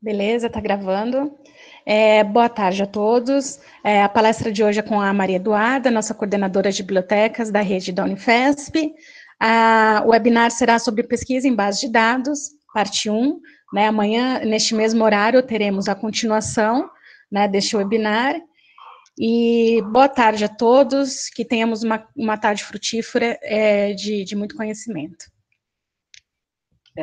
Beleza, tá gravando. Boa tarde a todos. A palestra de hoje é com a Maria Eduarda, nossa coordenadora de bibliotecas da rede da Unifesp. O webinar será sobre pesquisa em base de dados, parte 1. Né? Amanhã, neste mesmo horário, teremos a continuação, né, deste webinar. E boa tarde a todos, que tenhamos uma tarde frutífera de muito conhecimento.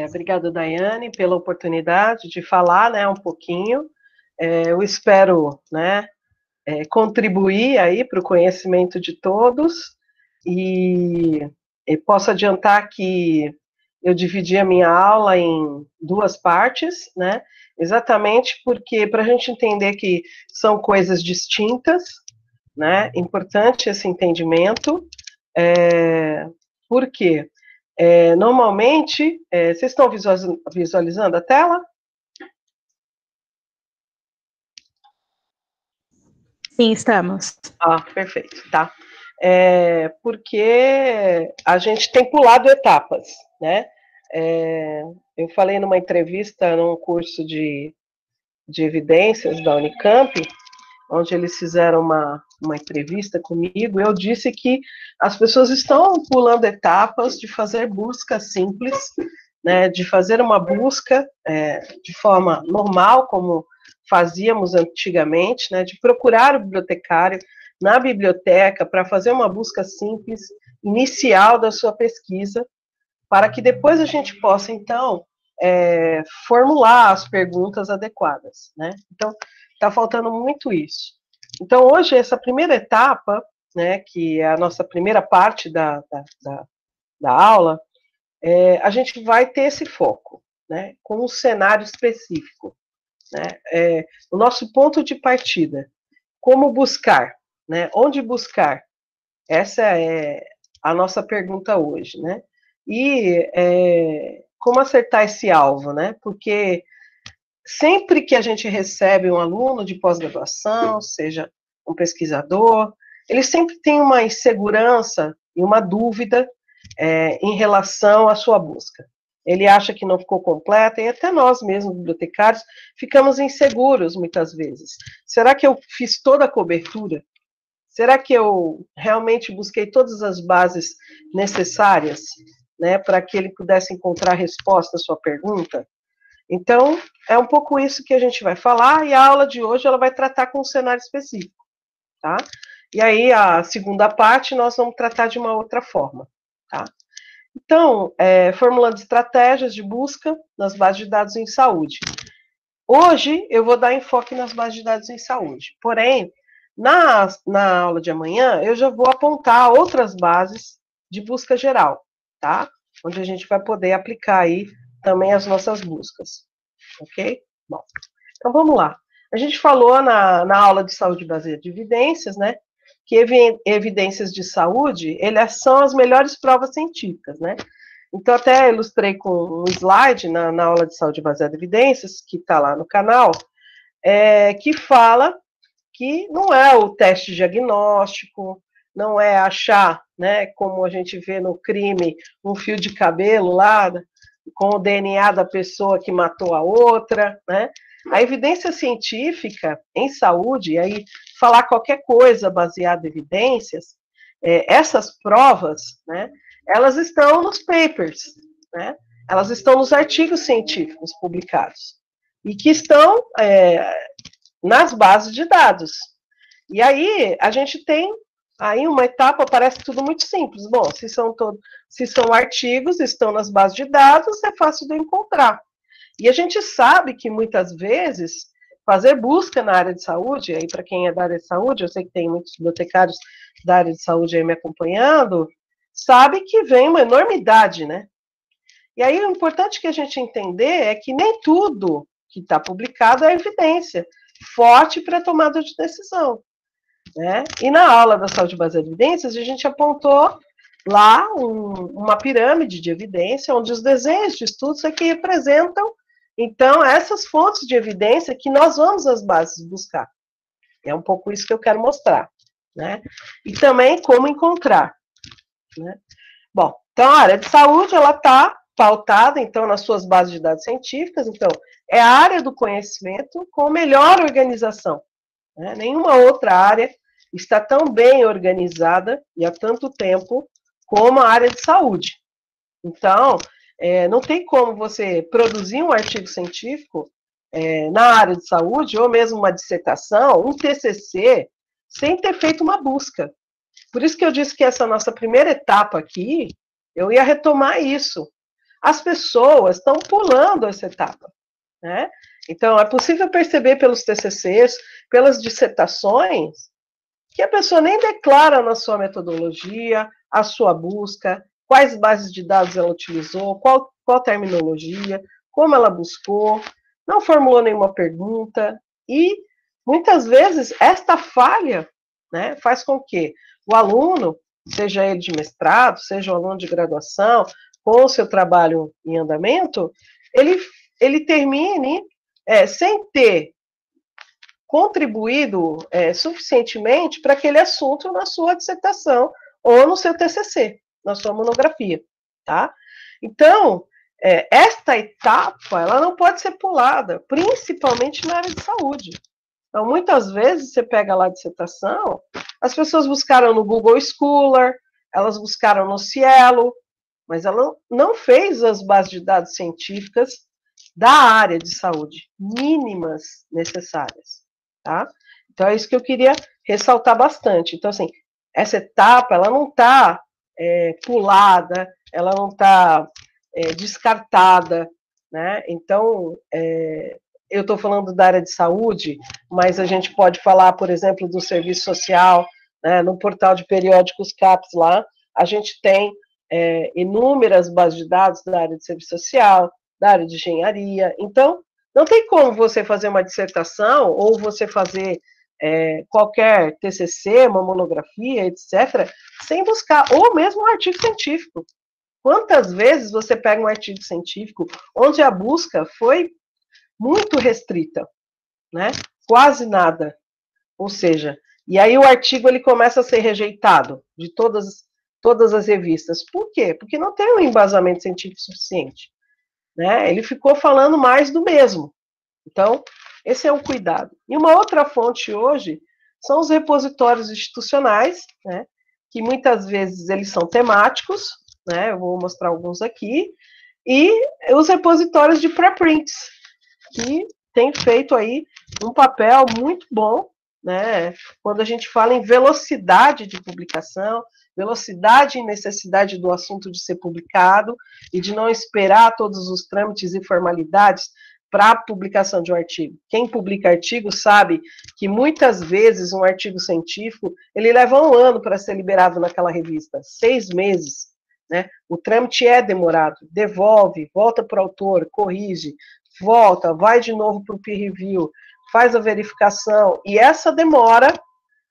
Obrigada, Daiane, pela oportunidade de falar, né, um pouquinho. Eu espero, né, contribuir aí para o conhecimento de todos e posso adiantar que eu dividi a minha aula em duas partes, né, exatamente porque para a gente entender que são coisas distintas, né, importante esse entendimento, por quê? Normalmente, vocês estão visualizando a tela? Sim, estamos. Perfeito, tá. Porque a gente tem pulado etapas, né? Eu falei numa entrevista, num curso de evidências da Unicamp, onde eles fizeram uma entrevista comigo, eu disse que as pessoas estão pulando etapas de fazer busca simples, né, de fazer uma busca de forma normal, como fazíamos antigamente, né, de procurar o bibliotecário na biblioteca para fazer uma busca simples, inicial da sua pesquisa, para que depois a gente possa, então, formular as perguntas adequadas, né? Então, está faltando muito isso. Então, hoje, essa primeira etapa, né, que é a nossa primeira parte da aula, a gente vai ter esse foco, né, com um cenário específico, né, o nosso ponto de partida, como buscar, né, onde buscar, essa é a nossa pergunta hoje, né, e como acertar esse alvo, né, porque sempre que a gente recebe um aluno de pós-graduação, seja um pesquisador, ele sempre tem uma insegurança e uma dúvida em relação à sua busca. Ele acha que não ficou completa, e até nós mesmos, bibliotecários, ficamos inseguros muitas vezes. Será que eu fiz toda a cobertura? Será que eu realmente busquei todas as bases necessárias, né, para que ele pudesse encontrar a resposta à sua pergunta? Então, é um pouco isso que a gente vai falar, e a aula de hoje ela vai tratar com um cenário específico, tá? E aí, a segunda parte, nós vamos tratar de uma outra forma, tá? Então, formulando estratégias de busca nas bases de dados em saúde. Hoje, eu vou dar enfoque nas bases de dados em saúde, porém, na aula de amanhã, eu já vou apontar outras bases de busca geral, tá? Onde a gente vai poder aplicar aí também as nossas buscas, ok? Bom, então vamos lá. A gente falou na aula de saúde baseada em evidências, né, que evidências de saúde, elas são as melhores provas científicas, né? Então, até ilustrei com um slide na aula de saúde baseada em evidências, que está lá no canal, que fala que não é o teste diagnóstico, não é achar, né, como a gente vê no crime, um fio de cabelo lá, com o DNA da pessoa que matou a outra, né? A evidência científica em saúde, e aí falar qualquer coisa baseada em evidências, essas provas, né, elas estão nos papers, né? Elas estão nos artigos científicos publicados, e que estão nas bases de dados. E aí, a gente tem aí uma etapa, parece tudo muito simples. Bom, se são artigos, estão nas bases de dados, é fácil de encontrar. E a gente sabe que, muitas vezes, fazer busca na área de saúde, aí para quem é da área de saúde, eu sei que tem muitos bibliotecários da área de saúde aí me acompanhando, sabe que vem uma enormidade, né? E aí, o importante que a gente entender é que nem tudo que está publicado é evidência forte para a tomada de decisão, né? E na aula da saúde baseada em evidências, a gente apontou lá uma pirâmide de evidência, onde os desenhos de estudos aqui representam, então, essas fontes de evidência que nós vamos às bases buscar. É um pouco isso que eu quero mostrar, né? E também como encontrar, né? Bom, então a área de saúde, ela está pautada, então, nas suas bases de dados científicas. Então, é a área do conhecimento com melhor organização, né? Nenhuma outra área está tão bem organizada e há tanto tempo como a área de saúde. Então, não tem como você produzir um artigo científico na área de saúde, ou mesmo uma dissertação, um TCC, sem ter feito uma busca. Por isso que eu disse que essa nossa primeira etapa aqui, eu ia retomar isso. As pessoas estão pulando essa etapa, né? Então, é possível perceber pelos TCCs, pelas dissertações, que a pessoa nem declara na sua metodologia, a sua busca, quais bases de dados ela utilizou, qual terminologia, como ela buscou, não formulou nenhuma pergunta, e muitas vezes esta falha, né, faz com que o aluno, seja ele de mestrado, seja o aluno de graduação, com o seu trabalho em andamento, ele termine sem ter contribuído suficientemente para aquele assunto na sua dissertação ou no seu TCC, na sua monografia, tá? Então, esta etapa, ela não pode ser pulada, principalmente na área de saúde. Então, muitas vezes, você pega lá a dissertação, as pessoas buscaram no Google Scholar, elas buscaram no Cielo, mas ela não fez as bases de dados científicas da área de saúde, mínimas necessárias, tá? Então, é isso que eu queria ressaltar bastante. Então, assim, essa etapa, ela não está pulada, ela não está descartada, né? Então, eu estou falando da área de saúde, mas a gente pode falar, por exemplo, do serviço social, né? No portal de periódicos CAPES lá, a gente tem inúmeras bases de dados da área de serviço social, da área de engenharia. Então, não tem como você fazer uma dissertação ou você fazer qualquer TCC, uma monografia, etc., sem buscar, ou mesmo um artigo científico. Quantas vezes você pega um artigo científico onde a busca foi muito restrita, né? Quase nada. Ou seja, e aí o artigo ele começa a ser rejeitado de todas as revistas. Por quê? Porque não tem um embasamento científico suficiente, né? Ele ficou falando mais do mesmo. Então, esse é um cuidado. E uma outra fonte hoje são os repositórios institucionais, né? Que muitas vezes eles são temáticos, né? Eu vou mostrar alguns aqui, e os repositórios de preprints, que têm feito aí um papel muito bom, né? Quando a gente fala em velocidade de publicação, velocidade e necessidade do assunto de ser publicado, e de não esperar todos os trâmites e formalidades para a publicação de um artigo. Quem publica artigo sabe que muitas vezes um artigo científico, ele leva 1 ano para ser liberado naquela revista, 6 meses, né? O trâmite é demorado, devolve, volta para o autor, corrige, volta, vai de novo para o peer review, faz a verificação, e essa demora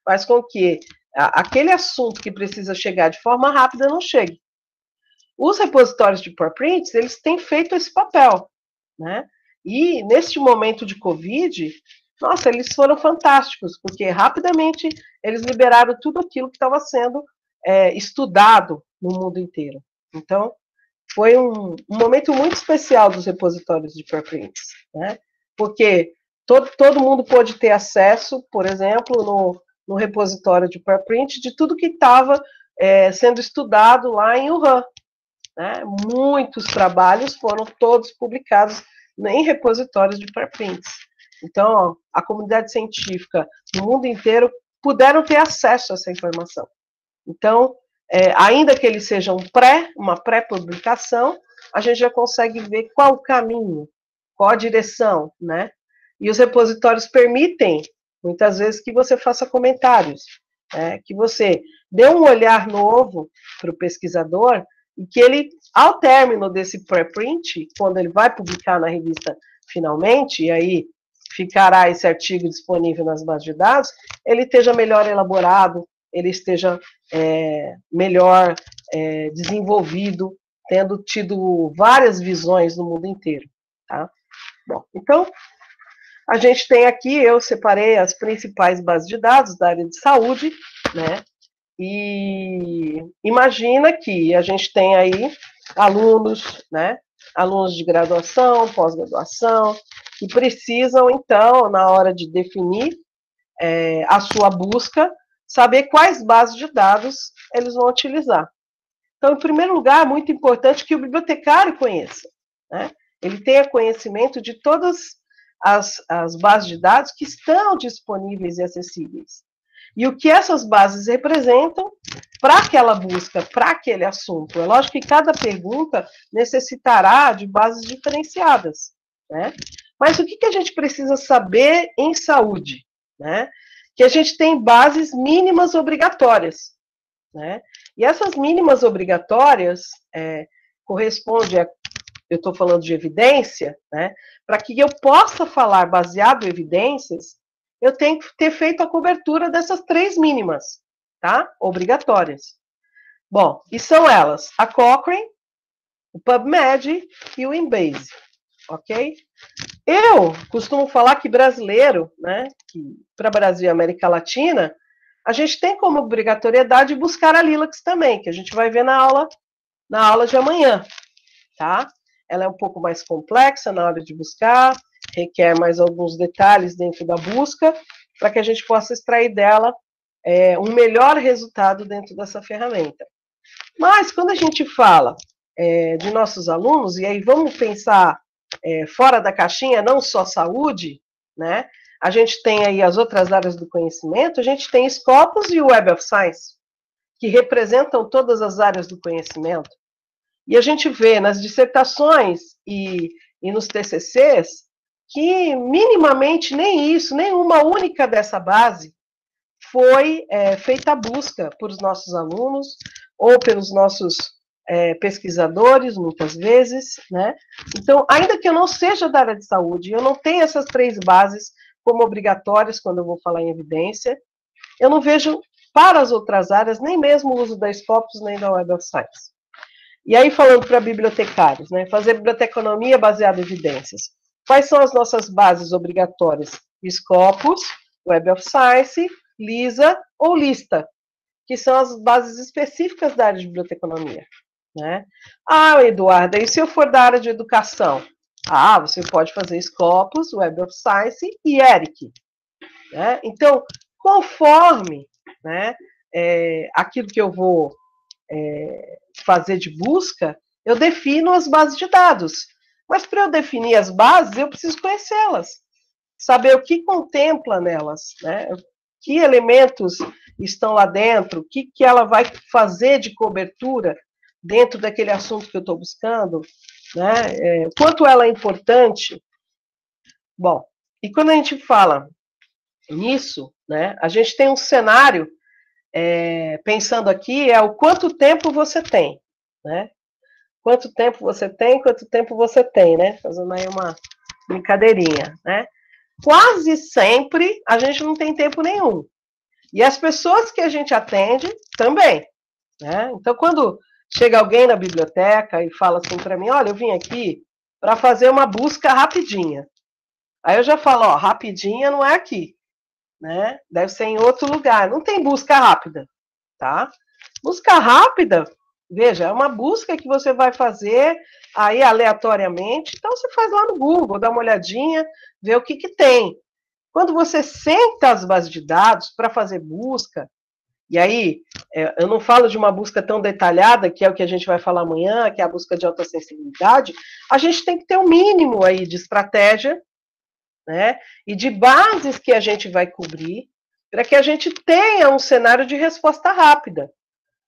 faz com que aquele assunto que precisa chegar de forma rápida não chegue. Os repositórios de preprints, eles têm feito esse papel, né? E neste momento de Covid, nossa, eles foram fantásticos, porque rapidamente eles liberaram tudo aquilo que estava sendo estudado no mundo inteiro. Então, foi um momento muito especial dos repositórios de preprints, né? Porque todo mundo pôde ter acesso, por exemplo, no repositório de preprint, de tudo que estava sendo estudado lá em Wuhan, né? Muitos trabalhos foram todos publicados em repositórios de preprints. Então, ó, a comunidade científica no mundo inteiro puderam ter acesso a essa informação. Então, ainda que ele seja uma pré-publicação, a gente já consegue ver qual o caminho, qual a direção, né? E os repositórios permitem, muitas vezes, que você faça comentários, que você dê um olhar novo para o pesquisador, e que ele, ao término desse preprint, quando ele vai publicar na revista finalmente, e aí ficará esse artigo disponível nas bases de dados, ele esteja melhor elaborado, ele esteja melhor desenvolvido, tendo tido várias visões no mundo inteiro, tá? Bom, então, a gente tem aqui, eu separei as principais bases de dados da área de saúde, né? E imagina que a gente tem aí alunos, né? Alunos de graduação, pós-graduação, que precisam, então, na hora de definir a sua busca, saber quais bases de dados eles vão utilizar. Então, em primeiro lugar, é muito importante que o bibliotecário conheça, né? Ele tenha conhecimento de todas as bases de dados que estão disponíveis e acessíveis. E o que essas bases representam para aquela busca, para aquele assunto. É lógico que cada pergunta necessitará de bases diferenciadas, né? Mas o que a gente precisa saber em saúde, né? Que a gente tem bases mínimas obrigatórias, né? E essas mínimas obrigatórias correspondem a, eu estou falando de evidência, né? Para que eu possa falar baseado em evidências, eu tenho que ter feito a cobertura dessas 3 mínimas, tá? Obrigatórias. Bom, e são elas a Cochrane, o PubMed e o Embase, ok? Eu costumo falar que brasileiro, né, que para Brasil e América Latina, a gente tem como obrigatoriedade buscar a Lilacs também, que a gente vai ver na aula de amanhã, tá? Ela é um pouco mais complexa na hora de buscar, requer mais alguns detalhes dentro da busca, para que a gente possa extrair dela um melhor resultado dentro dessa ferramenta. Mas, quando a gente fala de nossos alunos, e aí vamos pensar fora da caixinha, não só saúde, né? A gente tem aí as outras áreas do conhecimento, a gente tem Scopus e o Web of Science, que representam todas as áreas do conhecimento. E a gente vê nas dissertações e nos TCCs que minimamente nem isso, nenhuma única dessa base foi feita a busca por os nossos alunos ou pelos nossos pesquisadores, muitas vezes, né? Então, ainda que eu não seja da área de saúde, eu não tenho essas 3 bases como obrigatórias quando eu vou falar em evidência, eu não vejo para as outras áreas nem mesmo o uso da Scopus nem da Web of Science. E aí, falando para bibliotecários, né? Fazer biblioteconomia baseada em evidências. Quais são as nossas bases obrigatórias? Scopus, Web of Science, LISA ou LISTA, que são as bases específicas da área de biblioteconomia, né? Ah, Eduarda, e se eu for da área de educação? Ah, você pode fazer Scopus, Web of Science e ERIC, né? Então, conforme, né, aquilo que eu vou fazer de busca, eu defino as bases de dados. Mas para eu definir as bases, eu preciso conhecê-las, saber o que contempla nelas, né? Que elementos estão lá dentro, o que ela vai fazer de cobertura dentro daquele assunto que eu estou buscando, né? Quanto ela é importante. Bom, e quando a gente fala nisso, né, a gente tem um cenário, pensando aqui, o quanto tempo você tem, né? Quanto tempo você tem, né? Fazendo aí uma brincadeirinha, né? Quase sempre a gente não tem tempo nenhum. E as pessoas que a gente atende também, né? Então, quando chega alguém na biblioteca e fala assim para mim, olha, eu vim aqui para fazer uma busca rapidinha. Aí eu já falo, ó, rapidinha não é aqui, né? Deve ser em outro lugar. Não tem busca rápida, tá? Busca rápida, veja, é uma busca que você vai fazer aí aleatoriamente. Então, você faz lá no Google, dá uma olhadinha, vê o que tem. Quando você senta as bases de dados para fazer busca, e aí eu não falo de uma busca tão detalhada, que é o que a gente vai falar amanhã, que é a busca de alta sensibilidade, a gente tem que ter um mínimo aí de estratégia, né, e de bases que a gente vai cobrir, para que a gente tenha um cenário de resposta rápida,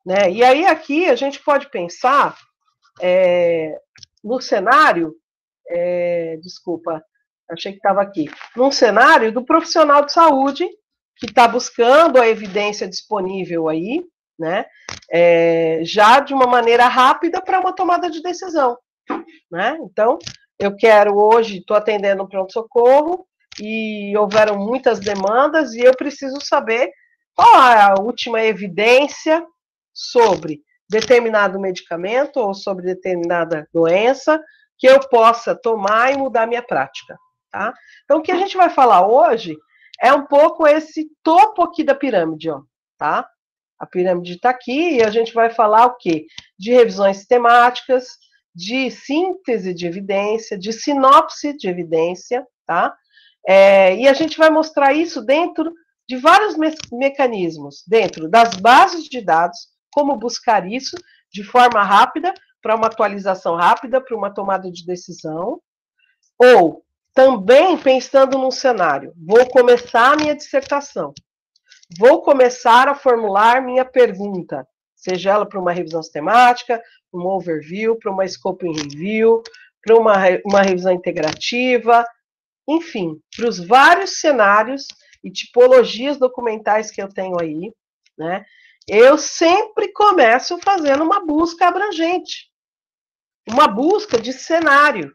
né? E aí aqui a gente pode pensar no cenário, desculpa, achei que estava aqui, num cenário do profissional de saúde que está buscando a evidência disponível aí, né, já de uma maneira rápida para uma tomada de decisão, né? Então, eu quero hoje, estou atendendo no pronto-socorro e houveram muitas demandas e eu preciso saber qual é a última evidência sobre determinado medicamento ou sobre determinada doença que eu possa tomar e mudar minha prática, tá? Então, o que a gente vai falar hoje é um pouco esse topo aqui da pirâmide, ó, tá? A pirâmide está aqui e a gente vai falar o quê? de revisões temáticas, de síntese de evidência, de sinopse de evidência, tá? E a gente vai mostrar isso dentro de vários mecanismos, dentro das bases de dados, como buscar isso de forma rápida, para uma atualização rápida, para uma tomada de decisão, ou também pensando num cenário, vou começar a minha dissertação, vou começar a formular minha pergunta, seja ela para uma revisão sistemática, para um overview, para uma scoping review, para uma revisão integrativa, enfim, para os vários cenários e tipologias documentais que eu tenho aí, né? Eu sempre começo fazendo uma busca abrangente, uma busca de cenário,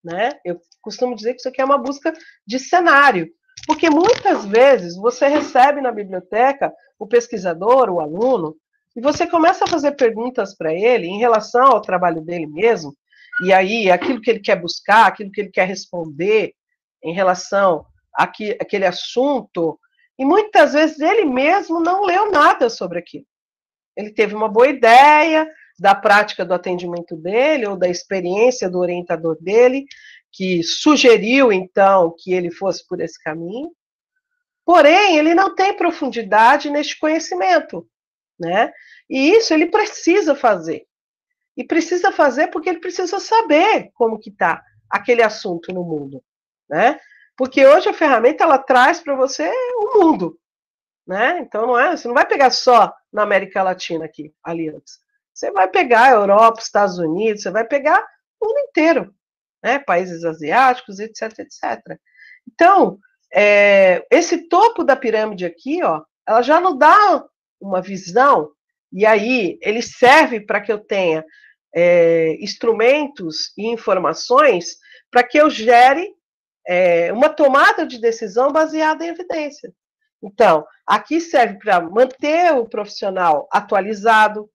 né? Eu costumo dizer que isso aqui é uma busca de cenário, porque muitas vezes você recebe na biblioteca o pesquisador, o aluno, e você começa a fazer perguntas para ele em relação ao trabalho dele mesmo, e aí aquilo que ele quer buscar, aquilo que ele quer responder em relação àquele assunto, e muitas vezes ele mesmo não leu nada sobre aquilo. Ele teve uma boa ideia da prática do atendimento dele, ou da experiência do orientador dele, que sugeriu, então, que ele fosse por esse caminho, porém, ele não tem profundidade neste conhecimento, né? E isso ele precisa fazer. E precisa fazer porque ele precisa saber como que está aquele assunto no mundo, né? Porque hoje a ferramenta, ela traz para você o mundo, né? Então, você não vai pegar só na América Latina aqui, ali antes. Você vai pegar a Europa, Estados Unidos, você vai pegar o mundo inteiro, né? Países asiáticos, etc, etc. Então, esse topo da pirâmide aqui, ó, ela já nos dá uma visão, e aí ele serve para que eu tenha instrumentos e informações para que eu gere uma tomada de decisão baseada em evidência. Então, aqui serve para manter o profissional atualizado,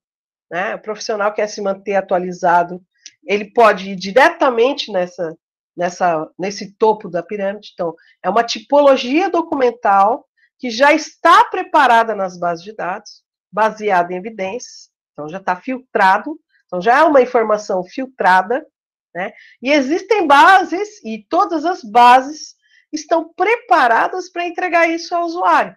né? O profissional quer se manter atualizado, ele pode ir diretamente nesse topo da pirâmide. Então, é uma tipologia documental que já está preparada nas bases de dados, baseada em evidências, então já está filtrado, então já é uma informação filtrada, né? E existem bases, e todas as bases estão preparadas para entregar isso ao usuário.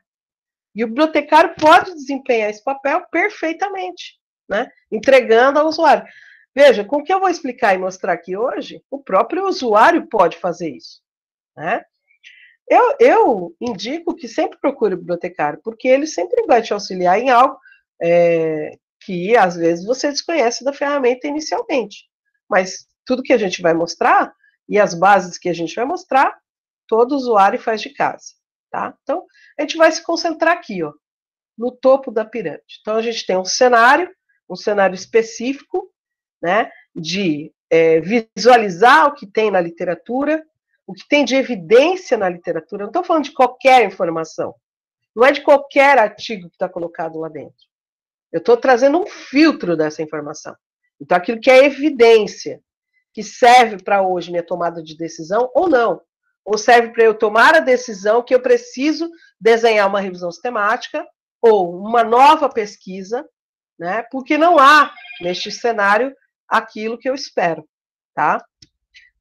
E o bibliotecário pode desempenhar esse papel perfeitamente, né? Entregando ao usuário. Veja, com o que eu vou explicar e mostrar aqui hoje, o próprio usuário pode fazer isso, né? Eu indico que sempre procure o bibliotecário, porque ele sempre vai te auxiliar em algo que, às vezes, você desconhece da ferramenta inicialmente. Mas tudo que a gente vai mostrar, e as bases que a gente vai mostrar, todo usuário faz de casa, tá? Então, a gente vai se concentrar aqui, ó, no topo da pirâmide. Então, a gente tem um cenário específico, né, de visualizar o que tem na literatura, o que tem de evidência na literatura. Eu não estou falando de qualquer informação, não é de qualquer artigo que está colocado lá dentro. Eu estou trazendo um filtro dessa informação. Então, aquilo que é evidência, que serve para hoje minha tomada de decisão ou não, ou serve para eu tomar a decisão que eu preciso desenhar uma revisão sistemática ou uma nova pesquisa, né? Porque não há neste cenário aquilo que eu espero, tá?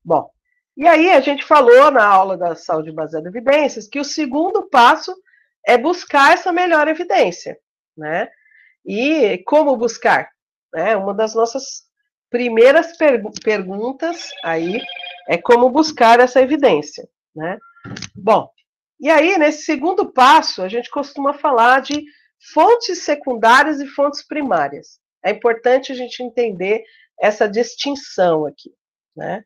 Bom, e aí a gente falou na aula da saúde baseada em evidências que o segundo passo é buscar essa melhor evidência, né? E como buscar? Uma das nossas primeiras perguntas aí é como buscar essa evidência, né? Bom, e aí nesse segundo passo a gente costuma falar de fontes secundárias e fontes primárias. É importante a gente entender essa distinção aqui, né?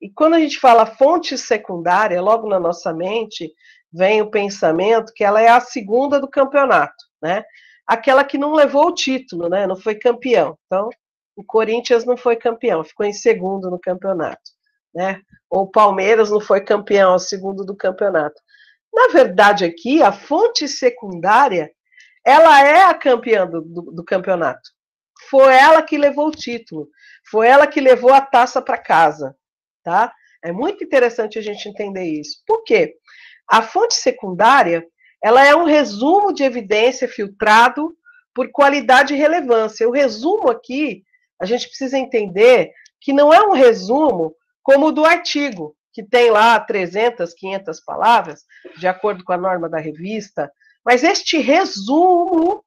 E quando a gente fala fonte secundária, logo na nossa mente vem o pensamento que ela é a segunda do campeonato, né? Aquela que não levou o título, né? Não foi campeão. Então, o Corinthians não foi campeão, ficou em segundo no campeonato, né? Ou o Palmeiras não foi campeão, segundo do campeonato. Na verdade, aqui, a fonte secundária, ela é a campeã do campeonato. Foi ela que levou o título, foi ela que levou a taça para casa, tá? É muito interessante a gente entender isso. Por quê? A fonte secundária, ela é um resumo de evidência filtrado por qualidade e relevância. O resumo aqui a gente precisa entender que não é um resumo como o do artigo, que tem lá 300, 500 palavras, de acordo com a norma da revista, mas este resumo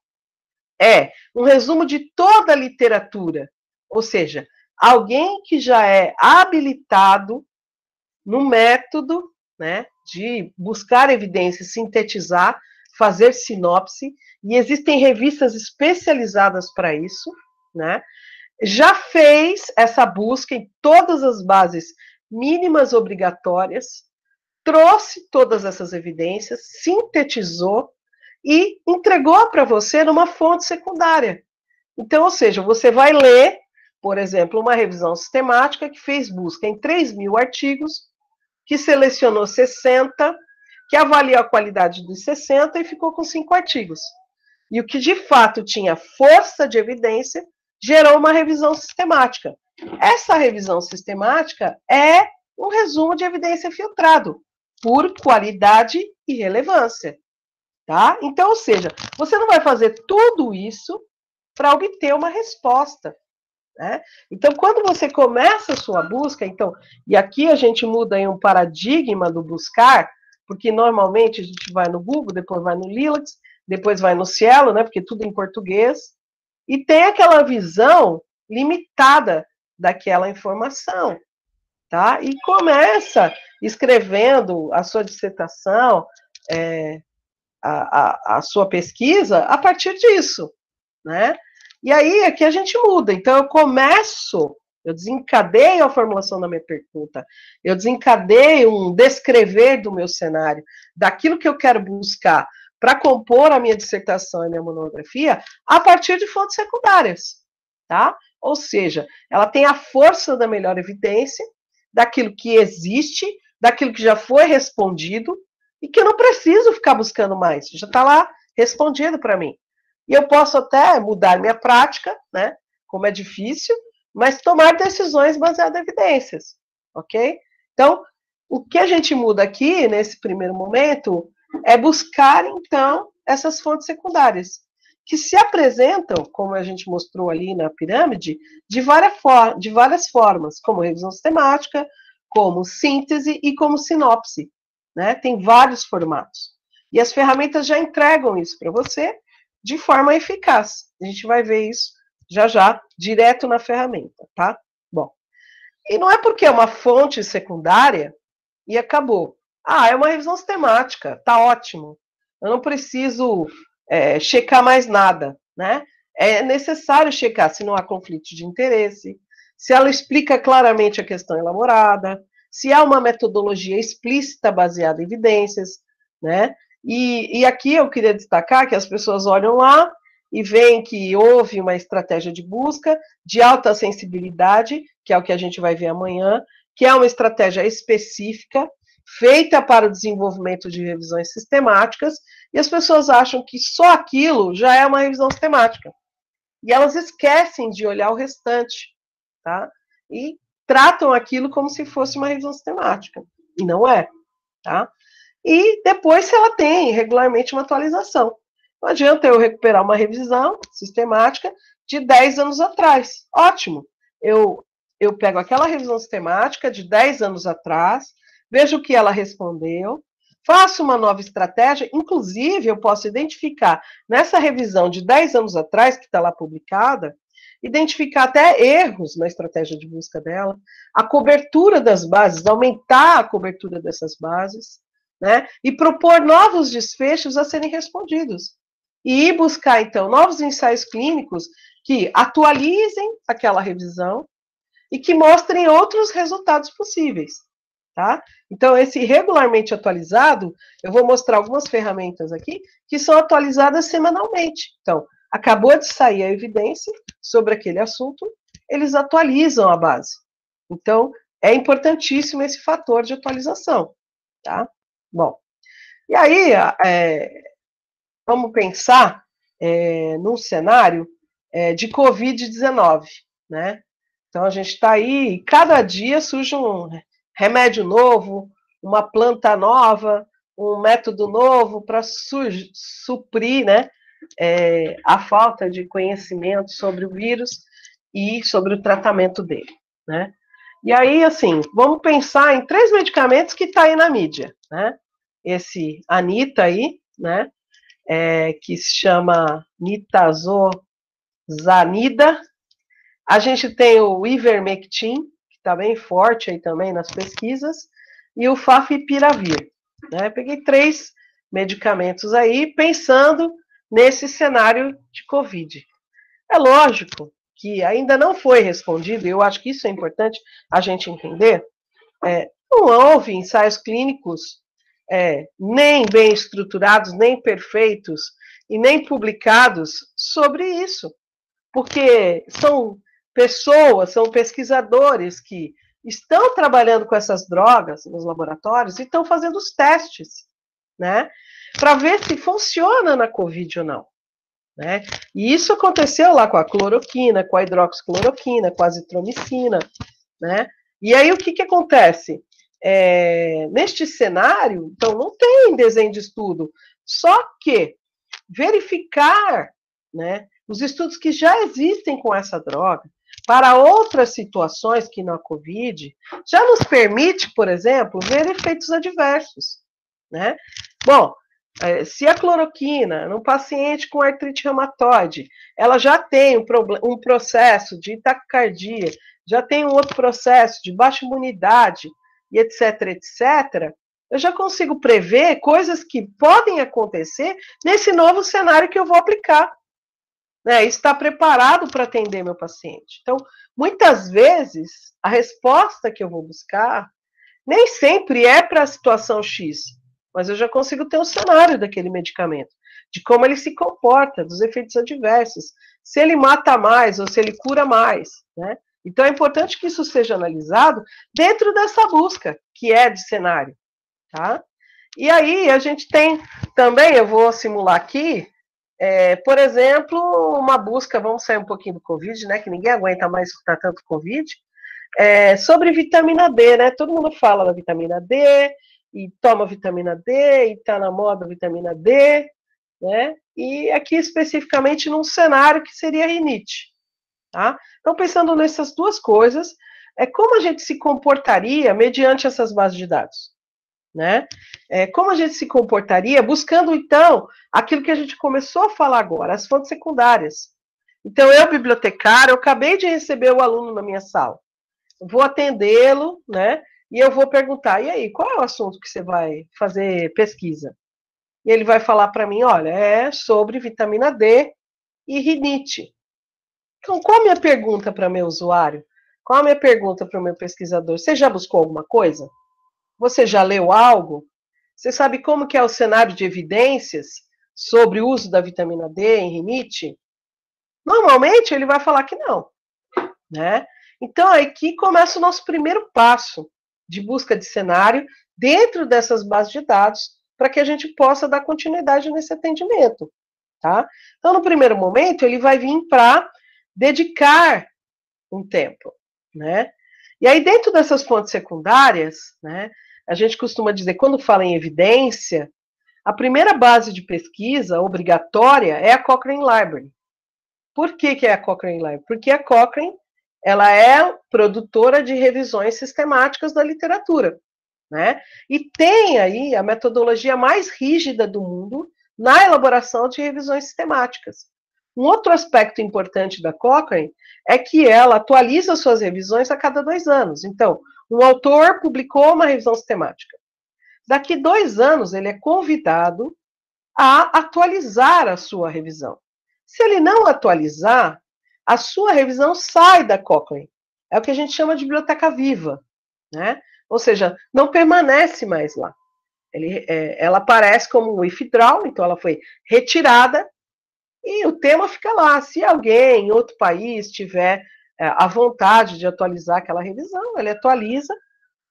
é um resumo de toda a literatura, ou seja, alguém que já é habilitado no método, né, de buscar evidências, sintetizar, fazer sinopse, e existem revistas especializadas para isso, né, já fez essa busca em todas as bases mínimas obrigatórias, trouxe todas essas evidências, sintetizou e entregou para você numa fonte secundária. Então, ou seja, você vai ler, por exemplo, uma revisão sistemática que fez busca em 3.000 artigos, que selecionou 60, que avaliou a qualidade dos 60 e ficou com 5 artigos. E o que de fato tinha força de evidência gerou uma revisão sistemática. Essa revisão sistemática é um resumo de evidência filtrado por qualidade e relevância. Tá? Então, ou seja, você não vai fazer tudo isso para obter uma resposta. Né? Então, quando você começa a sua busca, então, e aqui a gente muda aí um paradigma do buscar, porque normalmente a gente vai no Google, depois vai no Lilacs, depois vai no Cielo, né, porque tudo em português, e tem aquela visão limitada daquela informação, tá? E começa escrevendo a sua dissertação, a sua pesquisa a partir disso, né? E aí aqui a gente muda. Então eu desencadeio a formulação da minha pergunta, eu desencadeio um descrever do meu cenário, daquilo que eu quero buscar para compor a minha dissertação e minha monografia a partir de fontes secundárias, tá? Ou seja, ela tem a força da melhor evidência, daquilo que existe, daquilo que já foi respondido e que eu não preciso ficar buscando mais, já está lá respondido para mim. E eu posso até mudar minha prática, né? Como é difícil, mas tomar decisões baseadas em evidências, ok? Então, o que a gente muda aqui, nesse primeiro momento, é buscar, então, essas fontes secundárias, que se apresentam, como a gente mostrou ali na pirâmide, de várias formas, como revisão sistemática, como síntese e como sinopse, né? Tem vários formatos. E as ferramentas já entregam isso para você de forma eficaz. A gente vai ver isso já já, direto na ferramenta, tá? Bom, e não é porque é uma fonte secundária e acabou. Ah, é uma revisão sistemática, tá ótimo. Eu não preciso checar mais nada, né? É necessário checar se não há conflito de interesse, se ela explica claramente a questão elaborada, se há uma metodologia explícita baseada em evidências, né? E aqui eu queria destacar que as pessoas olham lá e veem que houve uma estratégia de busca de alta sensibilidade, que é o que a gente vai ver amanhã, que é uma estratégia específica, feita para o desenvolvimento de revisões sistemáticas, e as pessoas acham que só aquilo já é uma revisão sistemática. E elas esquecem de olhar o restante, tá? E tratam aquilo como se fosse uma revisão sistemática. E não é, tá? E depois, se ela tem regularmente uma atualização. Não adianta eu recuperar uma revisão sistemática de 10 anos atrás. Ótimo. Eu pego aquela revisão sistemática de 10 anos atrás, vejo o que ela respondeu, faço uma nova estratégia, inclusive eu posso identificar nessa revisão de 10 anos atrás, que está lá publicada, identificar até erros na estratégia de busca dela, a cobertura das bases, aumentar a cobertura dessas bases, né? E propor novos desfechos a serem respondidos. E ir buscar, então, novos ensaios clínicos que atualizem aquela revisão e que mostrem outros resultados possíveis, tá? Então, esse regularmente atualizado, eu vou mostrar algumas ferramentas aqui que são atualizadas semanalmente. Então, acabou de sair a evidência sobre aquele assunto, eles atualizam a base. Então, é importantíssimo esse fator de atualização, tá? Bom, e aí, vamos pensar num cenário de Covid-19, né? Então, a gente está aí, e cada dia surge um remédio novo, uma planta nova, um método novo para suprir, né, a falta de conhecimento sobre o vírus. e sobre o tratamento dele, né? E aí, assim, vamos pensar em 3 medicamentos que tá aí na mídia, né? Esse Anita aí, né? Que se chama nitazoxanida. A gente tem o Ivermectin, que está bem forte aí também nas pesquisas, e o Favipiravir, né? Peguei 3 medicamentos aí, pensando nesse cenário de Covid. É lógico que ainda não foi respondido, e eu acho que isso é importante a gente entender, não houve ensaios clínicos nem bem estruturados, nem perfeitos, e nem publicados sobre isso, porque são pessoas, são pesquisadores que estão trabalhando com essas drogas nos laboratórios e estão fazendo os testes, né, para ver se funciona na Covid ou não. Né? E isso aconteceu lá com a cloroquina, com a hidroxicloroquina, com a azitromicina, né? E aí o que acontece? Neste cenário, então não tem desenho de estudo, só que verificar, né, os estudos que já existem com essa droga para outras situações que na Covid já nos permite, por exemplo, ver efeitos adversos, né? Bom, se a cloroquina, num paciente com artrite reumatoide, ela já tem um processo de taquicardia, já tem um outro processo de baixa imunidade, e etc, etc., eu já consigo prever coisas que podem acontecer nesse novo cenário que eu vou aplicar. Né? Estar preparado para atender meu paciente. Então, muitas vezes, a resposta que eu vou buscar nem sempre é para a situação X, mas eu já consigo ter um cenário daquele medicamento, de como ele se comporta, dos efeitos adversos, se ele mata mais ou se ele cura mais, né? Então é importante que isso seja analisado dentro dessa busca, que é de cenário, tá? E aí a gente tem também, eu vou simular aqui, por exemplo, uma busca, vamos sair um pouquinho do Covid, né, que ninguém aguenta mais escutar tanto Covid, sobre vitamina D, né? Todo mundo fala da vitamina D, e toma vitamina D, e tá na moda a vitamina D, né? E aqui especificamente num cenário que seria a rinite, tá? Então, pensando nessas duas coisas, como a gente se comportaria mediante essas bases de dados, né? Como a gente se comportaria buscando, então, aquilo que a gente começou a falar agora, as fontes secundárias. Então, eu, bibliotecário, eu acabei de receber o aluno na minha sala, vou atendê-lo, né? E eu vou perguntar, e aí, qual é o assunto que você vai fazer pesquisa? E ele vai falar para mim, olha, é sobre vitamina D e rinite. Então, qual a minha pergunta para meu usuário? Qual a minha pergunta para o meu pesquisador? Você já buscou alguma coisa? Você já leu algo? Você sabe como que é o cenário de evidências sobre o uso da vitamina D em rinite? Normalmente ele vai falar que não, né? Então, aqui começa o nosso primeiro passo de busca de cenário dentro dessas bases de dados, para que a gente possa dar continuidade nesse atendimento, tá? Então, no primeiro momento, ele vai vir para dedicar um tempo, né? E aí, dentro dessas fontes secundárias, né, a gente costuma dizer, quando fala em evidência, a primeira base de pesquisa obrigatória é a Cochrane Library. Por que é a Cochrane Library? Porque a Cochrane, ela é produtora de revisões sistemáticas da literatura, né? E tem aí a metodologia mais rígida do mundo na elaboração de revisões sistemáticas. Um outro aspecto importante da Cochrane é que ela atualiza suas revisões a cada 2 anos. Então, um autor publicou uma revisão sistemática. Daqui 2 anos, ele é convidado a atualizar a sua revisão. Se ele não atualizar, a sua revisão sai da Cochrane. É o que a gente chama de biblioteca viva, né? Ou seja, não permanece mais lá. Ela aparece como um withdraw, então ela foi retirada, e o tema fica lá. Se alguém em outro país tiver a vontade de atualizar aquela revisão, ele atualiza,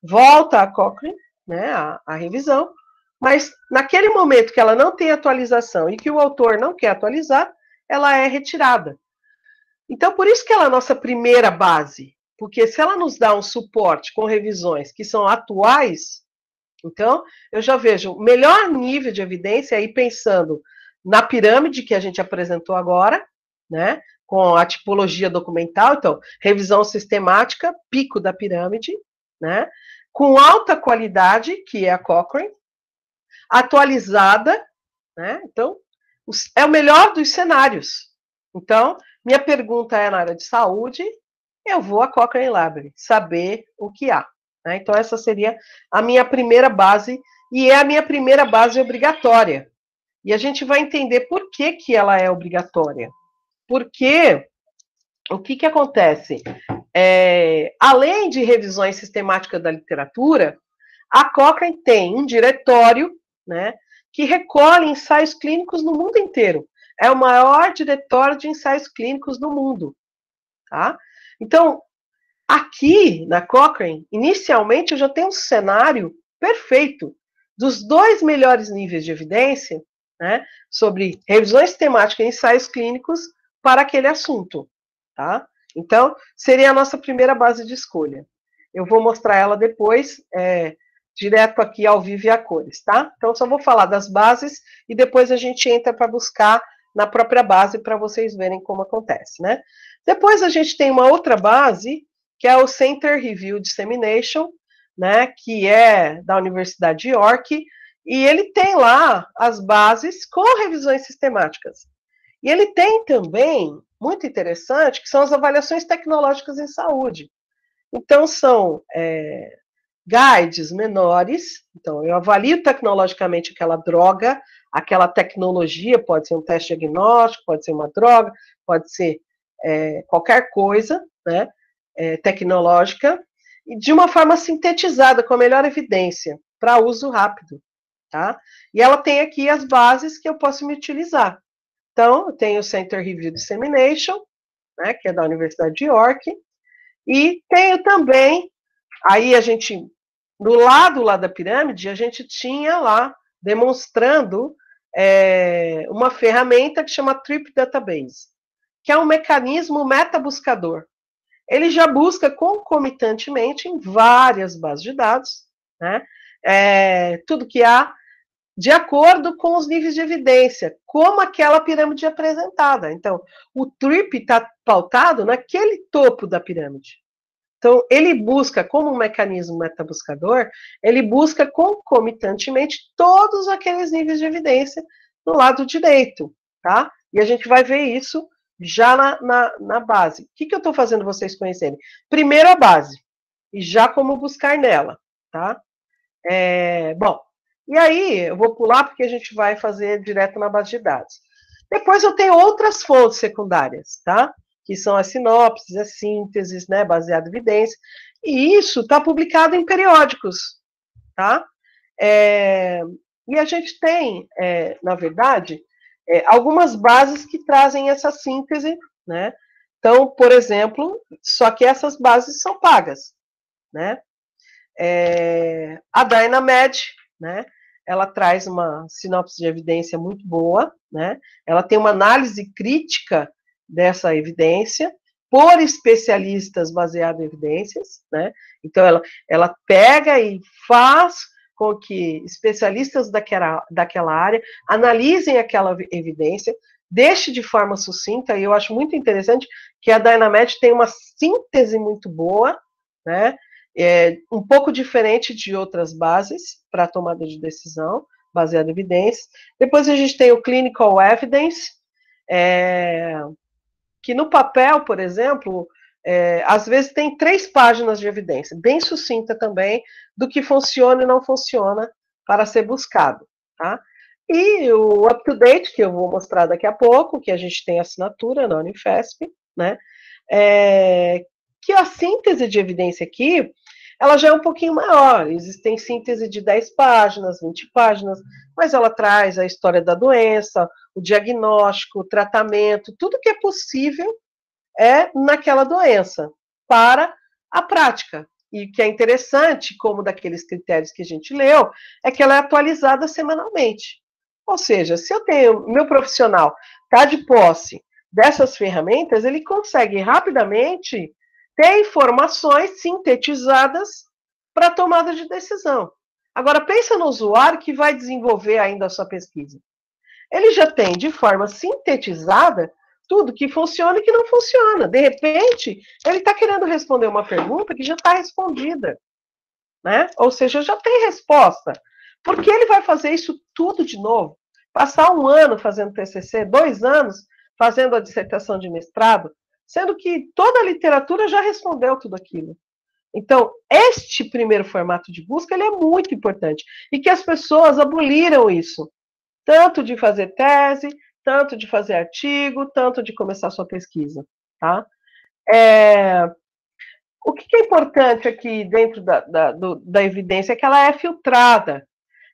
volta a Cochrane, né, a revisão, mas naquele momento que ela não tem atualização e que o autor não quer atualizar, ela é retirada. Então, por isso que ela é a nossa primeira base, porque se ela nos dá um suporte com revisões que são atuais, então, eu já vejo o melhor nível de evidência aí pensando na pirâmide que a gente apresentou agora, né? com a tipologia documental, então, revisão sistemática, pico da pirâmide, né? Com alta qualidade, que é a Cochrane, atualizada, né? Então, é o melhor dos cenários. Então, minha pergunta é na área de saúde, eu vou à Cochrane Library, saber o que há. Né? Então, essa seria a minha primeira base, e é a minha primeira base obrigatória. E a gente vai entender por que, que ela é obrigatória. Porque o que, que acontece? Além de revisões sistemáticas da literatura, a Cochrane tem um diretório, né, que recolhe ensaios clínicos no mundo inteiro. É o maior diretório de ensaios clínicos do mundo. Tá? Então, aqui na Cochrane, inicialmente, eu já tenho um cenário perfeito dos 2 melhores níveis de evidência, né, sobre revisões sistemáticas e ensaios clínicos para aquele assunto. Tá? Então, seria a nossa primeira base de escolha. Eu vou mostrar ela depois, direto aqui ao vivo e a cores, tá? Então, só vou falar das bases e depois a gente entra para buscar na própria base para vocês verem como acontece, né? Depois a gente tem uma outra base, que é o Center Review Dissemination, né, que é da Universidade de York, e ele tem lá as bases com revisões sistemáticas. E ele tem também, muito interessante, que são as avaliações tecnológicas em saúde. Então, são guides menores, então eu avalio tecnologicamente aquela droga, aquela tecnologia, pode ser um teste diagnóstico, pode ser uma droga, pode ser qualquer coisa, né, tecnológica, e de uma forma sintetizada, com a melhor evidência, para uso rápido, tá? E ela tem aqui as bases que eu posso me utilizar. Então, eu tenho o Center Review Dissemination, né, que é da Universidade de York, e tenho também, aí a gente, do lado lá da pirâmide, a gente tinha lá, demonstrando uma ferramenta que chama Trip Database, que é um mecanismo metabuscador. Ele já busca concomitantemente em várias bases de dados, né, tudo que há, de acordo com os níveis de evidência, como aquela pirâmide é apresentada. Então, o TRIP está pautado naquele topo da pirâmide. Então, ele busca, como um mecanismo metabuscador, ele busca concomitantemente todos aqueles níveis de evidência do lado direito, tá? E a gente vai ver isso já na base. O que eu estou fazendo vocês conhecerem? Primeiro a base, e já como buscar nela, tá? Bom, e aí eu vou pular porque a gente vai fazer direto na base de dados. Depois eu tenho outras fontes secundárias, tá? Que são as sinopses, as sínteses, né, baseado em evidência, e isso está publicado em periódicos, tá? E a gente tem, na verdade, algumas bases que trazem essa síntese, né? Então, por exemplo, só que essas bases são pagas, né? A Dynamed, né? Ela traz uma sinopse de evidência muito boa, né? Ela tem uma análise crítica dessa evidência por especialistas baseado em evidências, né? Então, ela pega e faz com que especialistas daquela área analisem aquela evidência, deixe de forma sucinta, e eu acho muito interessante que a Dynamed tem uma síntese muito boa, né? Um pouco diferente de outras bases para tomada de decisão, baseada em evidências. Depois a gente tem o Clinical Evidence, que no papel, por exemplo, às vezes tem 3 páginas de evidência, bem sucinta também, do que funciona e não funciona para ser buscado. Tá? E o UpToDate, que eu vou mostrar daqui a pouco, que a gente tem assinatura na Unifesp, né? Que a síntese de evidência aqui, ela já é um pouquinho maior, existem síntese de 10 páginas, 20 páginas, mas ela traz a história da doença, o diagnóstico, o tratamento, tudo que é possível naquela doença, para a prática. E que é interessante, como daqueles critérios que a gente leu, é que ela é atualizada semanalmente. Ou seja, se eu tenho, meu profissional está de posse dessas ferramentas, ele consegue rapidamente ter informações sintetizadas para tomada de decisão. Agora, pensa no usuário que vai desenvolver ainda a sua pesquisa. Ele já tem, de forma sintetizada, tudo que funciona e que não funciona. De repente, ele está querendo responder uma pergunta que já está respondida, né? Ou seja, já tem resposta. Por que ele vai fazer isso tudo de novo? Passar 1 ano fazendo TCC, 2 anos fazendo a dissertação de mestrado, sendo que toda a literatura já respondeu tudo aquilo. Então, este primeiro formato de busca ele é muito importante. E que as pessoas aboliram isso. Tanto de fazer tese, tanto de fazer artigo, tanto de começar sua pesquisa. Tá? O que é importante aqui dentro da evidência é que ela é filtrada.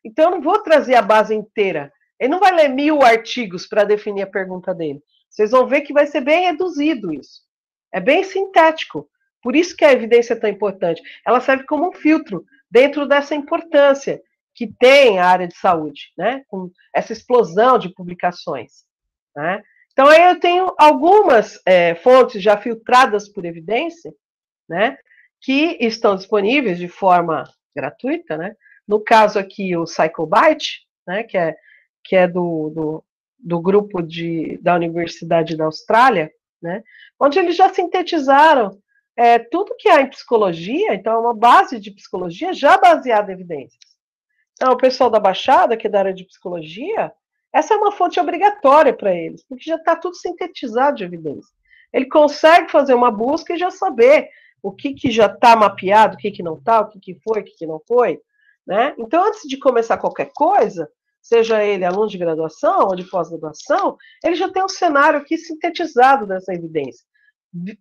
Então, eu não vou trazer a base inteira. Ele não vai ler 1000 artigos para definir a pergunta dele. Vocês vão ver que vai ser bem reduzido isso. É bem sintético. Por isso que a evidência é tão importante. Ela serve como um filtro dentro dessa importância que tem a área de saúde, né? Com essa explosão de publicações. Né? Então, aí eu tenho algumas fontes já filtradas por evidência, né? Que estão disponíveis de forma gratuita, né? No caso aqui, o CycleByte, né? Que é do grupo da Universidade da Austrália, né? Onde eles já sintetizaram tudo que há em psicologia, então é uma base de psicologia já baseada em evidências. Então, o pessoal da Baixada, que é da área de psicologia, essa é uma fonte obrigatória para eles, porque já está tudo sintetizado de evidência. Ele consegue fazer uma busca e já saber o que já está mapeado, o que não está, o que foi, o que não foi. Né? Então, antes de começar qualquer coisa, seja ele aluno de graduação ou de pós-graduação, ele já tem um cenário aqui sintetizado dessa evidência.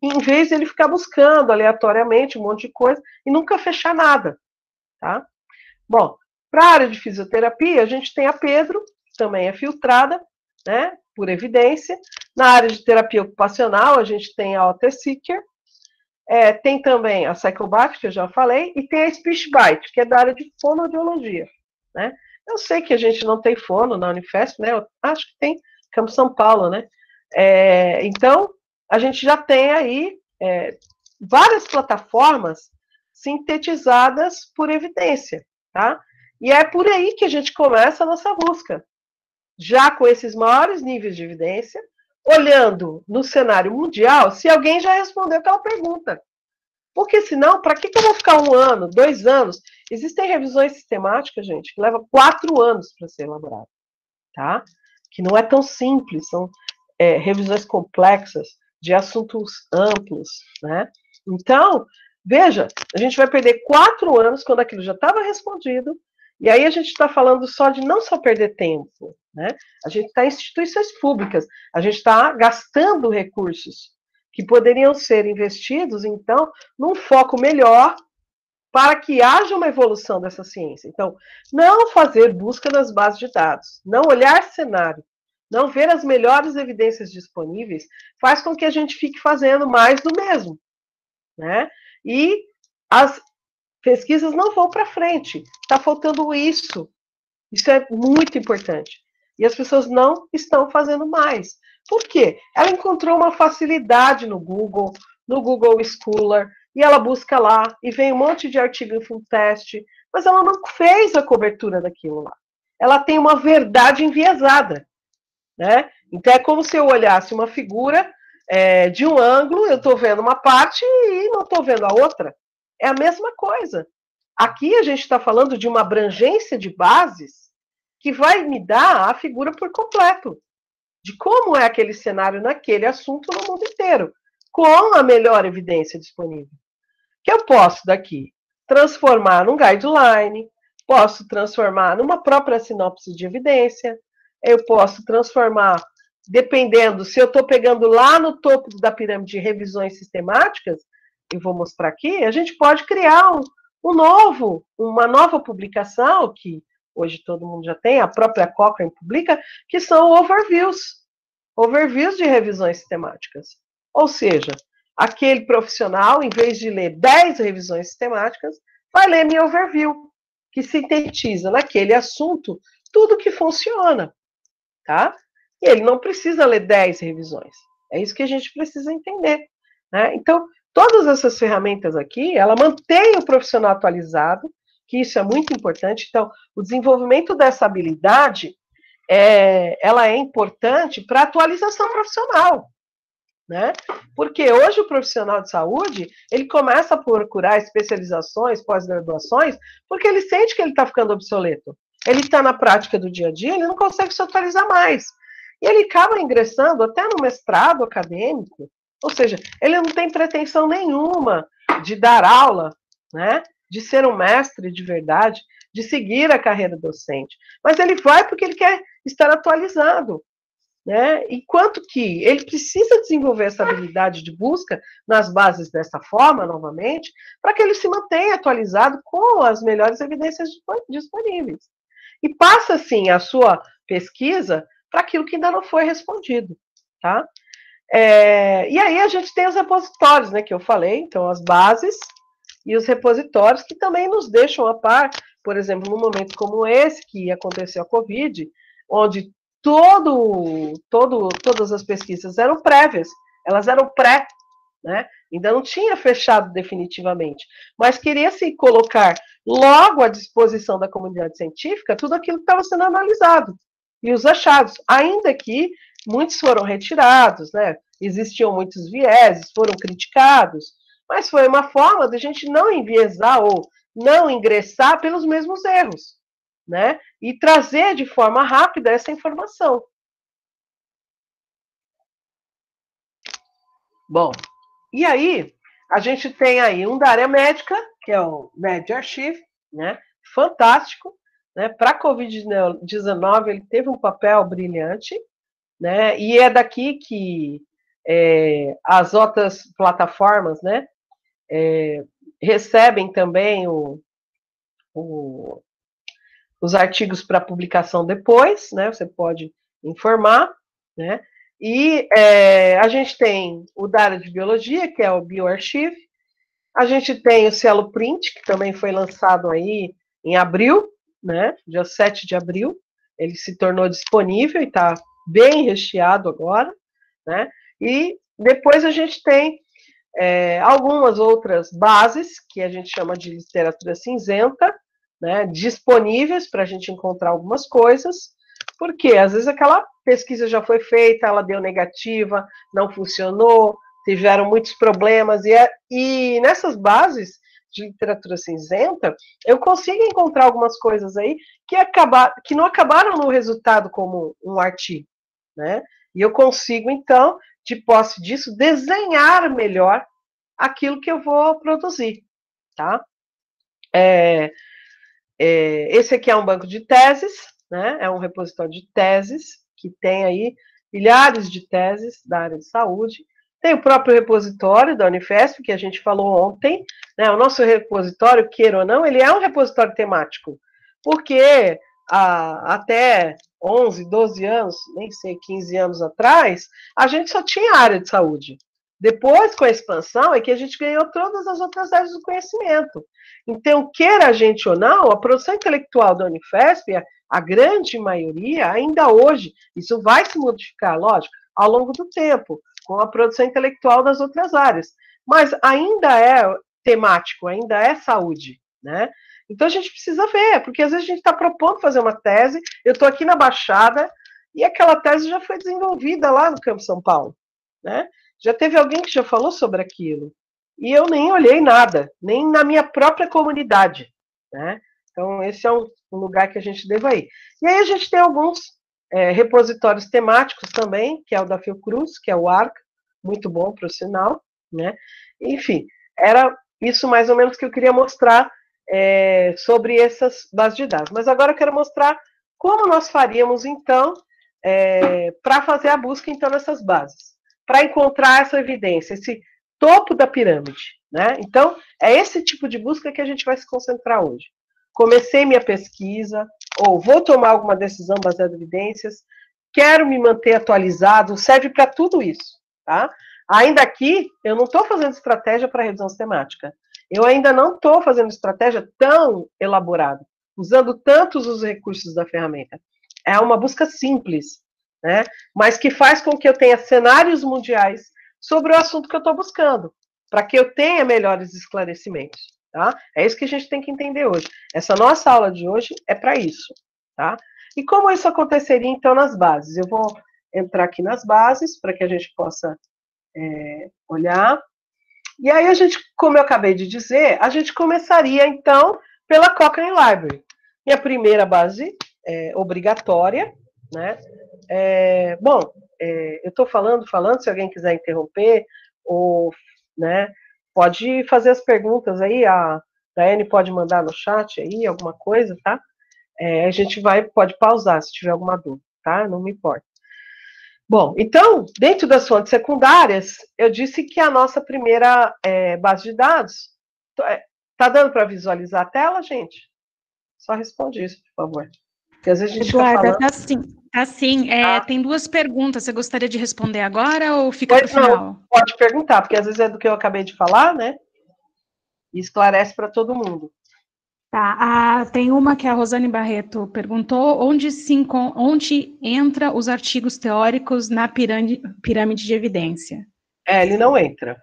Em vez de ele ficar buscando aleatoriamente um monte de coisa e nunca fechar nada. Tá? Bom, para a área de fisioterapia, a gente tem a Pedro, que também é filtrada, né, por evidência. Na área de terapia ocupacional, a gente tem a OT-Seeker, tem também a CycleByte, que eu já falei, e tem a SpeechByte, que é da área de fonoaudiologia. Né? Eu sei que a gente não tem fono na Unifesp, né? Eu acho que tem Campo São Paulo, né? Então, a gente já tem aí várias plataformas sintetizadas por evidência, tá? E é por aí que a gente começa a nossa busca, já com esses maiores níveis de evidência, olhando no cenário mundial se alguém já respondeu aquela pergunta. Porque senão, para que eu vou ficar 1 ano, 2 anos? Existem revisões sistemáticas, gente, que levam 4 anos para ser elaborada, tá? Que não é tão simples, são revisões complexas, de assuntos amplos, né? Então, veja, a gente vai perder 4 anos quando aquilo já estava respondido, e aí a gente está falando só de não só perder tempo, né? A gente está em instituições públicas, a gente está gastando recursos que poderiam ser investidos, então, num foco melhor para que haja uma evolução dessa ciência. Então, não fazer busca nas bases de dados, não olhar cenário, não ver as melhores evidências disponíveis, faz com que a gente fique fazendo mais do mesmo, né? E as pesquisas não vão para frente, está faltando isso. Isso é muito importante. E as pessoas não estão fazendo mais. Por quê? Ela encontrou uma facilidade no Google Scholar, e ela busca lá, e vem um monte de artigo em full test, mas ela não fez a cobertura daquilo lá. Ela tem uma verdade enviesada. Né? Então, é como se eu olhasse uma figura de um ângulo, eu estou vendo uma parte e não estou vendo a outra. É a mesma coisa. Aqui a gente está falando de uma abrangência de bases que vai me dar a figura por completo, de como é aquele cenário naquele assunto no mundo inteiro, com a melhor evidência disponível. Que eu posso, daqui, transformar num guideline, posso transformar numa própria sinopse de evidência, eu posso transformar, dependendo, se eu estou pegando lá no topo da pirâmide de revisões sistemáticas, eu vou mostrar aqui, a gente pode criar uma nova publicação, que hoje todo mundo já tem, a própria Cochrane publica, que são overviews de revisões sistemáticas. Ou seja, aquele profissional, em vez de ler 10 revisões sistemáticas, vai ler minha overview, que sintetiza naquele assunto tudo que funciona, tá? E ele não precisa ler 10 revisões. É isso que a gente precisa entender, né? Então, todas essas ferramentas aqui, ela mantém o profissional atualizado, que isso é muito importante. Então, o desenvolvimento dessa habilidade, ela é importante para a atualização profissional. né? Porque hoje o profissional de saúde, ele começa a procurar especializações, pós-graduações, porque ele sente que ele está ficando obsoleto. Ele está na prática do dia a dia, ele não consegue se atualizar mais. E ele acaba ingressando até no mestrado acadêmico, ou seja, ele não tem pretensão nenhuma de dar aula, né? De ser um mestre de verdade, de seguir a carreira docente. Mas ele vai porque ele quer estar atualizado, né? Enquanto que ele precisa desenvolver essa habilidade de busca nas bases dessa forma, novamente, para que ele se mantenha atualizado com as melhores evidências disponíveis. E passa, assim, a sua pesquisa para aquilo que ainda não foi respondido, tá? E aí a gente tem os repositórios, né, que eu falei, então as bases e os repositórios que também nos deixam a par, por exemplo, num momento como esse, que aconteceu a Covid, onde todas as pesquisas eram prévias, elas eram pré, né? Ainda não tinha fechado definitivamente, mas queria-se colocar logo à disposição da comunidade científica tudo aquilo que estava sendo analisado e os achados, ainda que muitos foram retirados, né? Existiam muitos vieses, foram criticados, mas foi uma forma de a gente não enviesar ou não ingressar pelos mesmos erros, né? E trazer de forma rápida essa informação. Bom, e aí a gente tem aí um da área médica, que é o MedArchive, né? Fantástico, né? Para a Covid-19 ele teve um papel brilhante, né? E é daqui que as outras plataformas, né? Recebem também os artigos para publicação depois, né? Você pode informar, né? E a gente tem o da área de biologia, que é o BioArchive. A gente tem o Cielo Print, que também foi lançado aí em abril, né? Dia 7 de abril. Ele se tornou disponível e está bem recheado agora, né? E depois a gente tem algumas outras bases, que a gente chama de literatura cinzenta, né, disponíveis para a gente encontrar algumas coisas, porque às vezes aquela pesquisa já foi feita, ela deu negativa, não funcionou, tiveram muitos problemas, e nessas bases de literatura cinzenta, eu consigo encontrar algumas coisas aí que não acabaram no resultado como um artigo, né? E eu consigo, então, de posse disso, desenhar melhor aquilo que eu vou produzir, tá? Esse aqui é um banco de teses, né? É um repositório de teses, que tem aí milhares de teses da área de saúde. Tem o próprio repositório da Unifesp, que a gente falou ontem, né? O nosso repositório, queira ou não, ele é um repositório temático, porque até 11, 12 anos, nem sei, 15 anos atrás, a gente só tinha área de saúde. Depois, com a expansão, é que a gente ganhou todas as outras áreas do conhecimento. Então, queira a gente ou não, a produção intelectual da Unifesp, a grande maioria, ainda hoje, isso vai se modificar, lógico, ao longo do tempo, com a produção intelectual das outras áreas. Mas ainda é temático, ainda é saúde, né? Então a gente precisa ver, porque às vezes a gente está propondo fazer uma tese, eu estou aqui na Baixada, e aquela tese já foi desenvolvida lá no Campo São Paulo, né? Já teve alguém que já falou sobre aquilo. E eu nem olhei nada, nem na minha própria comunidade, né? Então, esse é um lugar que a gente deva ir. E aí a gente tem alguns repositórios temáticos também, que é o da Fiocruz, que é o ARC, muito bom, para o sinal, né? Enfim, era isso mais ou menos que eu queria mostrar sobre essas bases de dados. Mas agora eu quero mostrar como nós faríamos, então, para fazer a busca, então, nessas bases, para encontrar essa evidência, esse topo da pirâmide, né? Então, é esse tipo de busca que a gente vai se concentrar hoje. Comecei minha pesquisa, ou vou tomar alguma decisão baseada em evidências, quero me manter atualizado, serve para tudo isso, tá? Ainda aqui, eu não estou fazendo estratégia para revisão sistemática. Eu ainda não estou fazendo estratégia tão elaborada, usando tantos os recursos da ferramenta. É uma busca simples, né? Mas que faz com que eu tenha cenários mundiais sobre o assunto que eu estou buscando, para que eu tenha melhores esclarecimentos, tá? É isso que a gente tem que entender hoje. Essa nossa aula de hoje é para isso, tá? E como isso aconteceria, então, nas bases? Eu vou entrar aqui nas bases, para que a gente possa olhar. E aí a gente, como eu acabei de dizer, a gente começaria, então, pela Cochrane Library. Minha primeira base obrigatória, né? Eu estou falando, se alguém quiser interromper, ou, né, pode fazer as perguntas aí, a Daiane pode mandar no chat aí, alguma coisa, tá? A gente pode pausar se tiver alguma dúvida, tá? Não me importa. Bom, então, dentro das fontes secundárias, eu disse que a nossa primeira base de dados... Tá dando para visualizar a tela, gente? Só responde isso, por favor. Porque às vezes a gente Eduarda, fica falando... tá sim. Tem duas perguntas. Você gostaria de responder agora ou fica para o Não, final? pode perguntar, porque às vezes é do que eu acabei de falar, né? E esclarece para todo mundo. Tá, tem uma que a Rosane Barreto perguntou, onde entra os artigos teóricos na pirâmide de evidência? Ele não entra.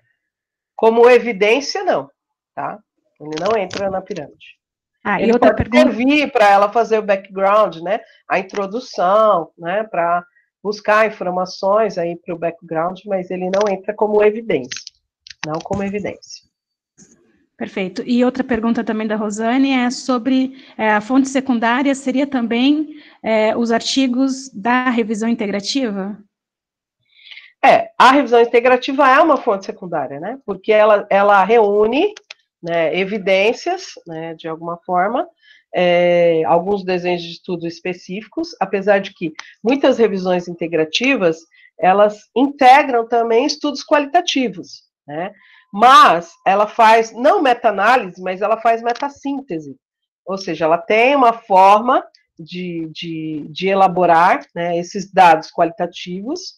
Como evidência, não, tá? Ele não entra na pirâmide. E Ele outra pode pergunta... servir para ela fazer o background, né? A introdução, né? Para buscar informações aí para o background, mas ele não entra como evidência. Não como evidência. Perfeito. E outra pergunta também da Rosane é sobre a fonte secundária, seria também os artigos da revisão integrativa? A revisão integrativa é uma fonte secundária, né? Porque ela reúne, né, evidências, né, de alguma forma, alguns desenhos de estudo específicos, apesar de que muitas revisões integrativas, elas integram também estudos qualitativos, né? Mas ela faz, não meta-análise, mas ela faz metassíntese, ou seja, ela tem uma forma de elaborar, né, esses dados qualitativos,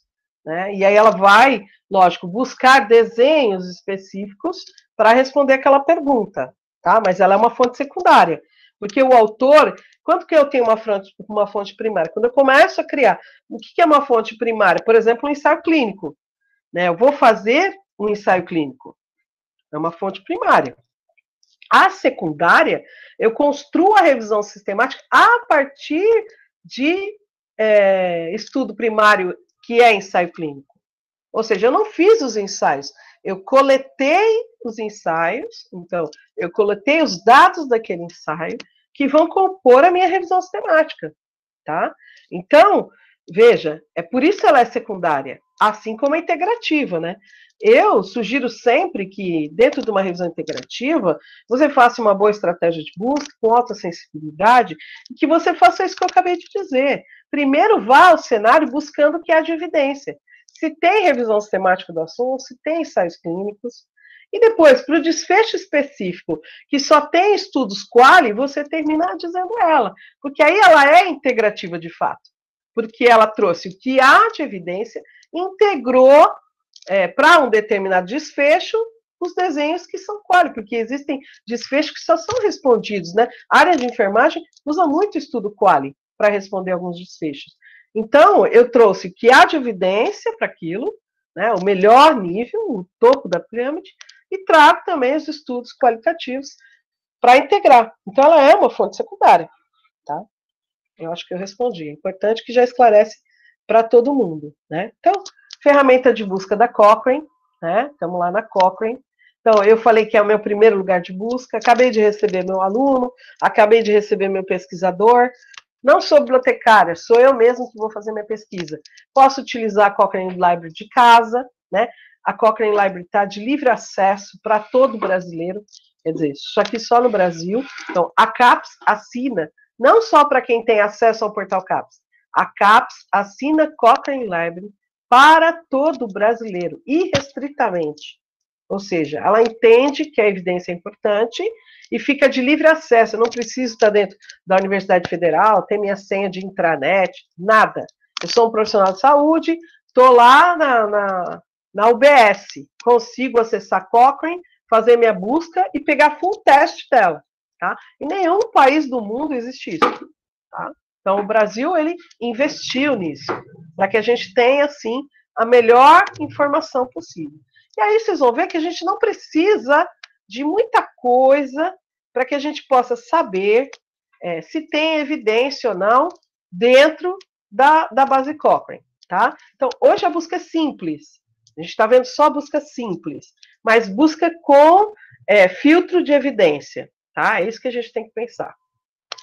né, e aí ela vai, lógico, buscar desenhos específicos para responder aquela pergunta, tá? Mas ela é uma fonte secundária, porque o autor, quando que eu tenho uma fonte primária? Quando eu começo a criar, o que é uma fonte primária? Por exemplo, um ensaio clínico, né? Eu vou fazer um ensaio clínico, é uma fonte primária. A secundária, eu construo a revisão sistemática a partir de estudo primário, que é ensaio clínico. Ou seja, eu não fiz os ensaios, eu coletei os ensaios, então, eu coletei os dados daquele ensaio que vão compor a minha revisão sistemática, tá? Então, veja, é por isso que ela é secundária, assim como a integrativa, né? Eu sugiro sempre que, dentro de uma revisão integrativa, você faça uma boa estratégia de busca, com alta sensibilidade, e que você faça isso que eu acabei de dizer. Primeiro, vá ao cenário buscando o que há de evidência. Se tem revisão sistemática do assunto, se tem ensaios clínicos, e depois, para o desfecho específico, que só tem estudos quali, você termina dizendo ela, porque aí ela é integrativa de fato, porque ela trouxe o que há de evidência, integrou para um determinado desfecho os desenhos que são quali, porque existem desfechos que só são respondidos, né? A área de enfermagem usa muito estudo quali para responder alguns desfechos. Então, eu trouxe o que há de evidência para aquilo, né, o melhor nível, o topo da pirâmide, e trago também os estudos qualitativos para integrar. Então, ela é uma fonte secundária, tá? Eu acho que eu respondi. É importante que já esclarece para todo mundo, né? Então, ferramenta de busca da Cochrane, né? Estamos lá na Cochrane. Então, eu falei que é o meu primeiro lugar de busca, acabei de receber meu aluno, acabei de receber meu pesquisador. Não sou bibliotecária, sou eu mesmo que vou fazer minha pesquisa. Posso utilizar a Cochrane Library de casa, né? A Cochrane Library está de livre acesso para todo brasileiro, quer dizer, isso aqui só no Brasil. Então, a CAPES assina, não só para quem tem acesso ao portal CAPES, a CAPES assina Cochrane Library para todo brasileiro, irrestritamente. Ou seja, ela entende que a evidência é importante e fica de livre acesso. Eu não preciso estar dentro da Universidade Federal, ter minha senha de intranet, nada. Eu sou um profissional de saúde, estou lá na UBS, consigo acessar Cochrane, fazer minha busca e pegar full teste dela. Tá? Em nenhum país do mundo existe isso. Tá? Então, o Brasil, ele investiu nisso, para que a gente tenha, assim, a melhor informação possível. E aí vocês vão ver que a gente não precisa de muita coisa para que a gente possa saber se tem evidência ou não dentro da base Cochrane, tá? Então, hoje a busca é simples, A gente está vendo só busca simples, mas busca com filtro de evidência, tá? É isso que a gente tem que pensar.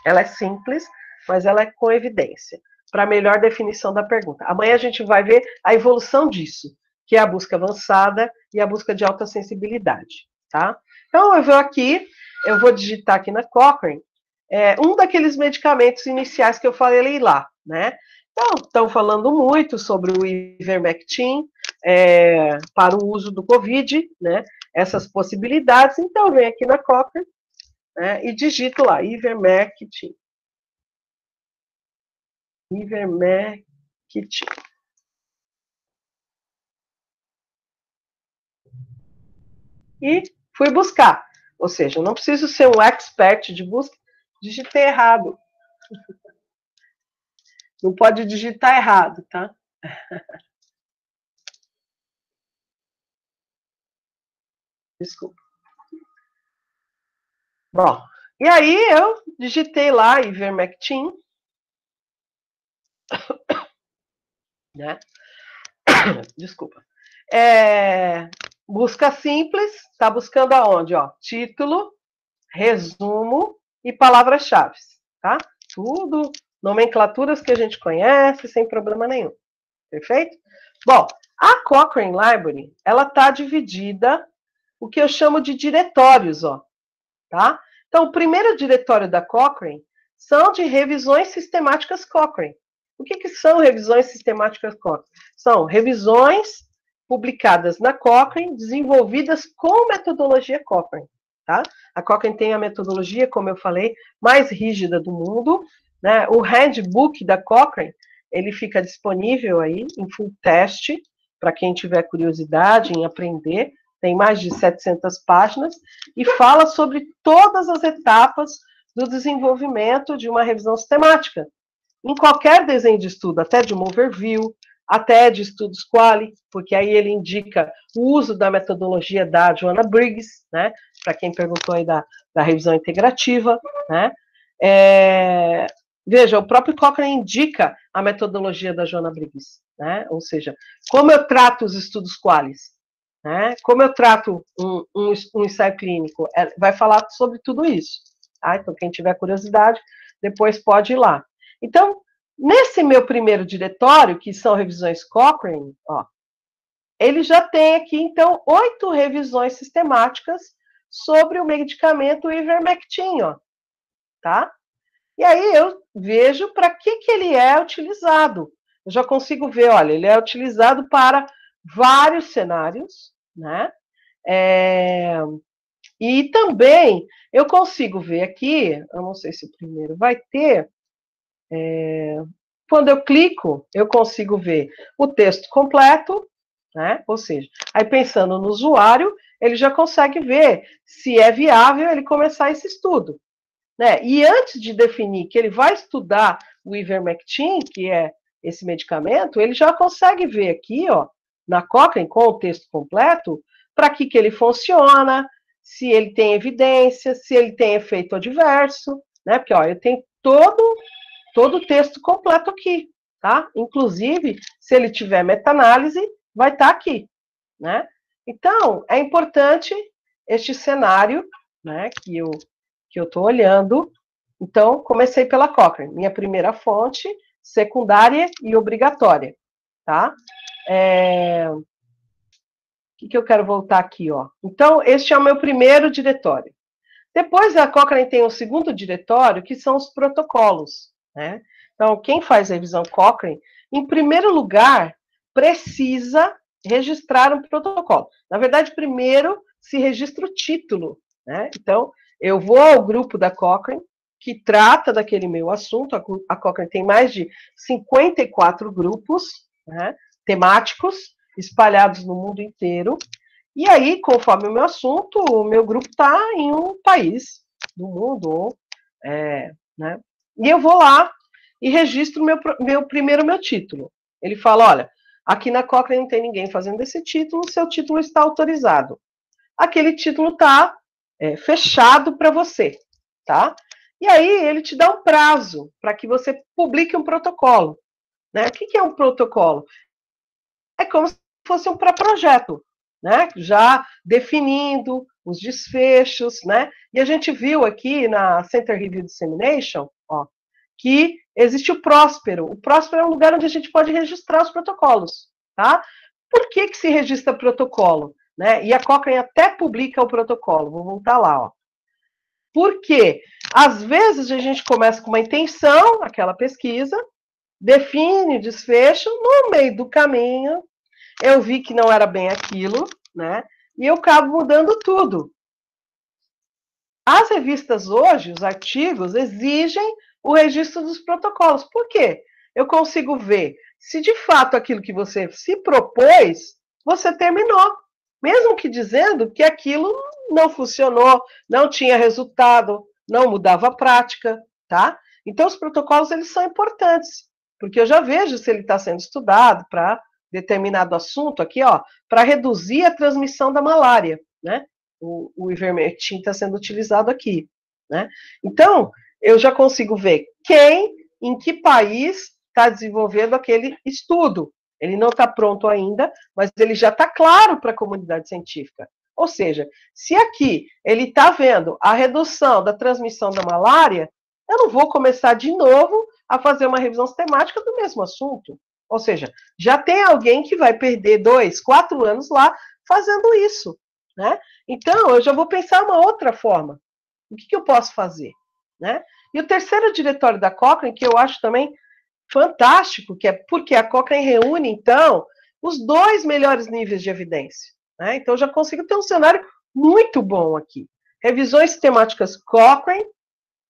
Ela é simples, mas ela é com evidência, para melhor definição da pergunta. Amanhã a gente vai ver a evolução disso, que é a busca avançada e a busca de alta sensibilidade, tá? Então, eu vou aqui, eu vou digitar aqui na Cochrane, um daqueles medicamentos iniciais que eu falei lá, né? Então, estão falando muito sobre o Ivermectin para o uso do COVID, né? Essas possibilidades. Então, eu venho aqui na Cochrane, né, e digito lá, Ivermectin. Ivermectin. E fui buscar. Ou seja, eu não preciso ser um expert de busca, digitei errado. Não pode digitar errado, tá? Desculpa. Bom, e aí eu digitei lá Ivermectin, né? Desculpa. Busca simples, tá buscando aonde? Ó, título, resumo e palavras-chave, tá? Tudo, nomenclaturas que a gente conhece, sem problema nenhum. Perfeito? Bom, a Cochrane Library, ela tá dividida, o que eu chamo de diretórios, ó, tá? Então, o primeiro diretório da Cochrane são de revisões sistemáticas Cochrane. O que são revisões sistemáticas Cochrane? São revisões publicadas na Cochrane, desenvolvidas com metodologia Cochrane, tá? A Cochrane tem a metodologia, como eu falei, mais rígida do mundo, né? O handbook da Cochrane, ele fica disponível aí em full teste, para quem tiver curiosidade em aprender, tem mais de 700 páginas, e fala sobre todas as etapas do desenvolvimento de uma revisão sistemática. Em qualquer desenho de estudo, até de um overview, até de estudos quali, porque aí ele indica o uso da metodologia da Joanna Briggs, né, para quem perguntou aí da revisão integrativa, né, veja, o próprio Cochrane indica a metodologia da Joanna Briggs, né, ou seja, como eu trato os estudos qualis, né, como eu trato um ensaio clínico, vai falar sobre tudo isso, tá? Então quem tiver curiosidade, depois pode ir lá. Então, nesse meu primeiro diretório, que são revisões Cochrane, ó, ele já tem aqui, então, 8 revisões sistemáticas sobre o medicamento Ivermectin, ó, tá? E aí eu vejo para que ele é utilizado. Eu já consigo ver, olha, ele é utilizado para vários cenários, né? E também eu consigo ver aqui, eu não sei se o primeiro vai ter, quando eu clico, eu consigo ver o texto completo, né? Ou seja, aí pensando no usuário, ele já consegue ver se é viável ele começar esse estudo, né? E antes de definir que ele vai estudar o Ivermectin, que é esse medicamento, ele já consegue ver aqui, ó, na Cochrane, com o texto completo, para que ele funciona, se ele tem evidência, se ele tem efeito adverso, né? Porque, ó, eu tenho todo o texto completo aqui, tá? Inclusive, se ele tiver meta-análise, vai estar aqui, né? Então, é importante este cenário, né, que eu estou olhando. Então, comecei pela Cochrane, minha primeira fonte, secundária e obrigatória, tá? O que eu quero voltar aqui, ó? Então, este é o meu primeiro diretório. Depois, a Cochrane tem um segundo diretório, que são os protocolos, né? Então, quem faz a revisão Cochrane, em primeiro lugar, precisa registrar um protocolo. Na verdade, primeiro se registra o título, né? Então, eu vou ao grupo da Cochrane, que trata daquele meu assunto. A Cochrane tem mais de 54 grupos, né, temáticos, espalhados no mundo inteiro. E aí, conforme o meu assunto, o meu grupo está em um país do mundo, né? E eu vou lá e registro meu título. Ele fala, olha, aqui na Cochrane não tem ninguém fazendo esse título, seu título está autorizado. Aquele título está fechado para você, tá? E aí ele te dá um prazo para que você publique um protocolo, né? O que é um protocolo? É como se fosse um pré-projeto, né? Já definindo os desfechos, né? E a gente viu aqui na Center Review Dissemination, ó, que existe o Próspero. O Próspero é um lugar onde a gente pode registrar os protocolos, tá? Por que se registra protocolo? Né? E a Cochrane até publica o protocolo. Vou voltar lá, ó. Porque, às vezes, a gente começa com uma intenção, aquela pesquisa, define desfecho, no meio do caminho, eu vi que não era bem aquilo, né? E eu acabo mudando tudo. As revistas hoje, os artigos, exigem o registro dos protocolos. Por quê? Eu consigo ver se de fato aquilo que você se propôs, você terminou. Mesmo que dizendo que aquilo não funcionou, não tinha resultado, não mudava a prática, tá? Então, os protocolos, eles são importantes, porque eu já vejo se ele está sendo estudado para determinado assunto aqui, ó, para reduzir a transmissão da malária, né? O ivermectin está sendo utilizado aqui, né? Então, eu já consigo ver quem, em que país está desenvolvendo aquele estudo. Ele não está pronto ainda, mas ele já está claro para a comunidade científica. Ou seja, se aqui ele está vendo a redução da transmissão da malária, eu não vou começar de novo a fazer uma revisão sistemática do mesmo assunto. Ou seja, já tem alguém que vai perder 2, 4 anos lá fazendo isso, né? Então, eu já vou pensar uma outra forma. O que eu posso fazer? Né? E o terceiro diretório da Cochrane, que eu acho também fantástico, que é porque a Cochrane reúne, então, os 2 melhores níveis de evidência. Né? Então, eu já consigo ter um cenário muito bom aqui. Revisões sistemáticas Cochrane,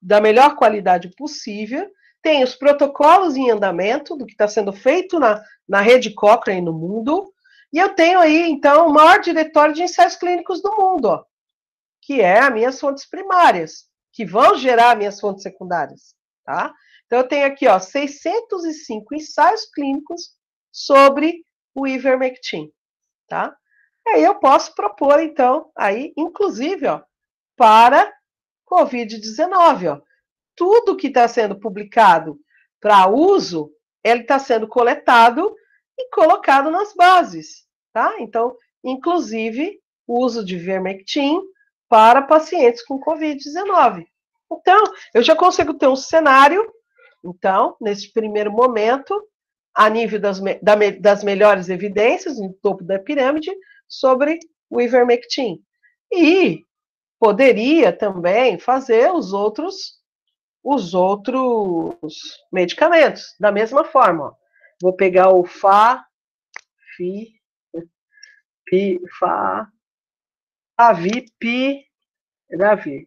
da melhor qualidade possível, tem os protocolos em andamento, do que está sendo feito na rede Cochrane no mundo, e eu tenho aí, então, o maior diretório de ensaios clínicos do mundo, ó, que é as minhas fontes primárias, que vão gerar minhas fontes secundárias, tá? Então, eu tenho aqui, ó, 605 ensaios clínicos sobre o ivermectin, tá? Aí eu posso propor, então, aí, inclusive, ó, para Covid-19, ó. Tudo que está sendo publicado para uso, ele está sendo coletado e colocado nas bases, tá? Então, inclusive, o uso de ivermectin para pacientes com Covid-19. Então, eu já consigo ter um cenário, então, nesse primeiro momento, a nível das melhores evidências, no topo da pirâmide, sobre o ivermectin. E poderia também fazer os outros medicamentos, da mesma forma. Ó. Vou pegar o Favipiravir.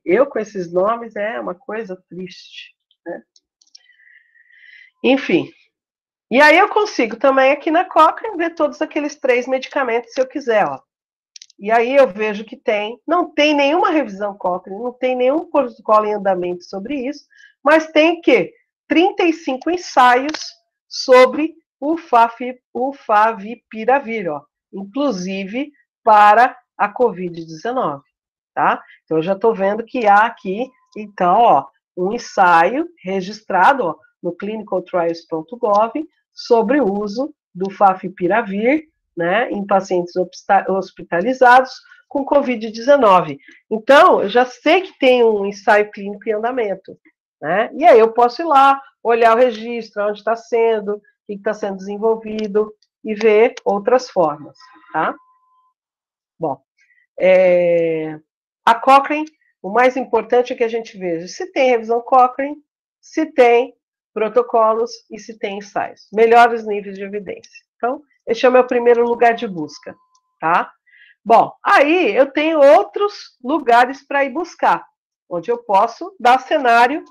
Eu, com esses nomes, é uma coisa triste. Né? Enfim. E aí eu consigo também aqui na Cochrane ver todos aqueles 3 medicamentos, se eu quiser. Ó. E aí eu vejo que não tem nenhuma revisão Cochrane, não tem nenhum protocolo em andamento sobre isso, mas tem que 35 ensaios sobre o Favipiravir, ó, inclusive para a Covid-19, tá? Então eu já estou vendo que há aqui, então, ó, um ensaio registrado ó, no clinicaltrials.gov sobre o uso do Favipiravir, né, em pacientes hospitalizados com Covid-19. Então, eu já sei que tem um ensaio clínico em andamento, né? E aí eu posso ir lá, olhar o registro, onde está sendo, o que está sendo desenvolvido, e ver outras formas, tá? Bom, a Cochrane, o mais importante é que a gente veja se tem revisão Cochrane, se tem protocolos e se tem ensaios. Melhores níveis de evidência. Então, esse é o meu primeiro lugar de busca, tá? Bom, aí eu tenho outros lugares para ir buscar, onde eu posso dar cenário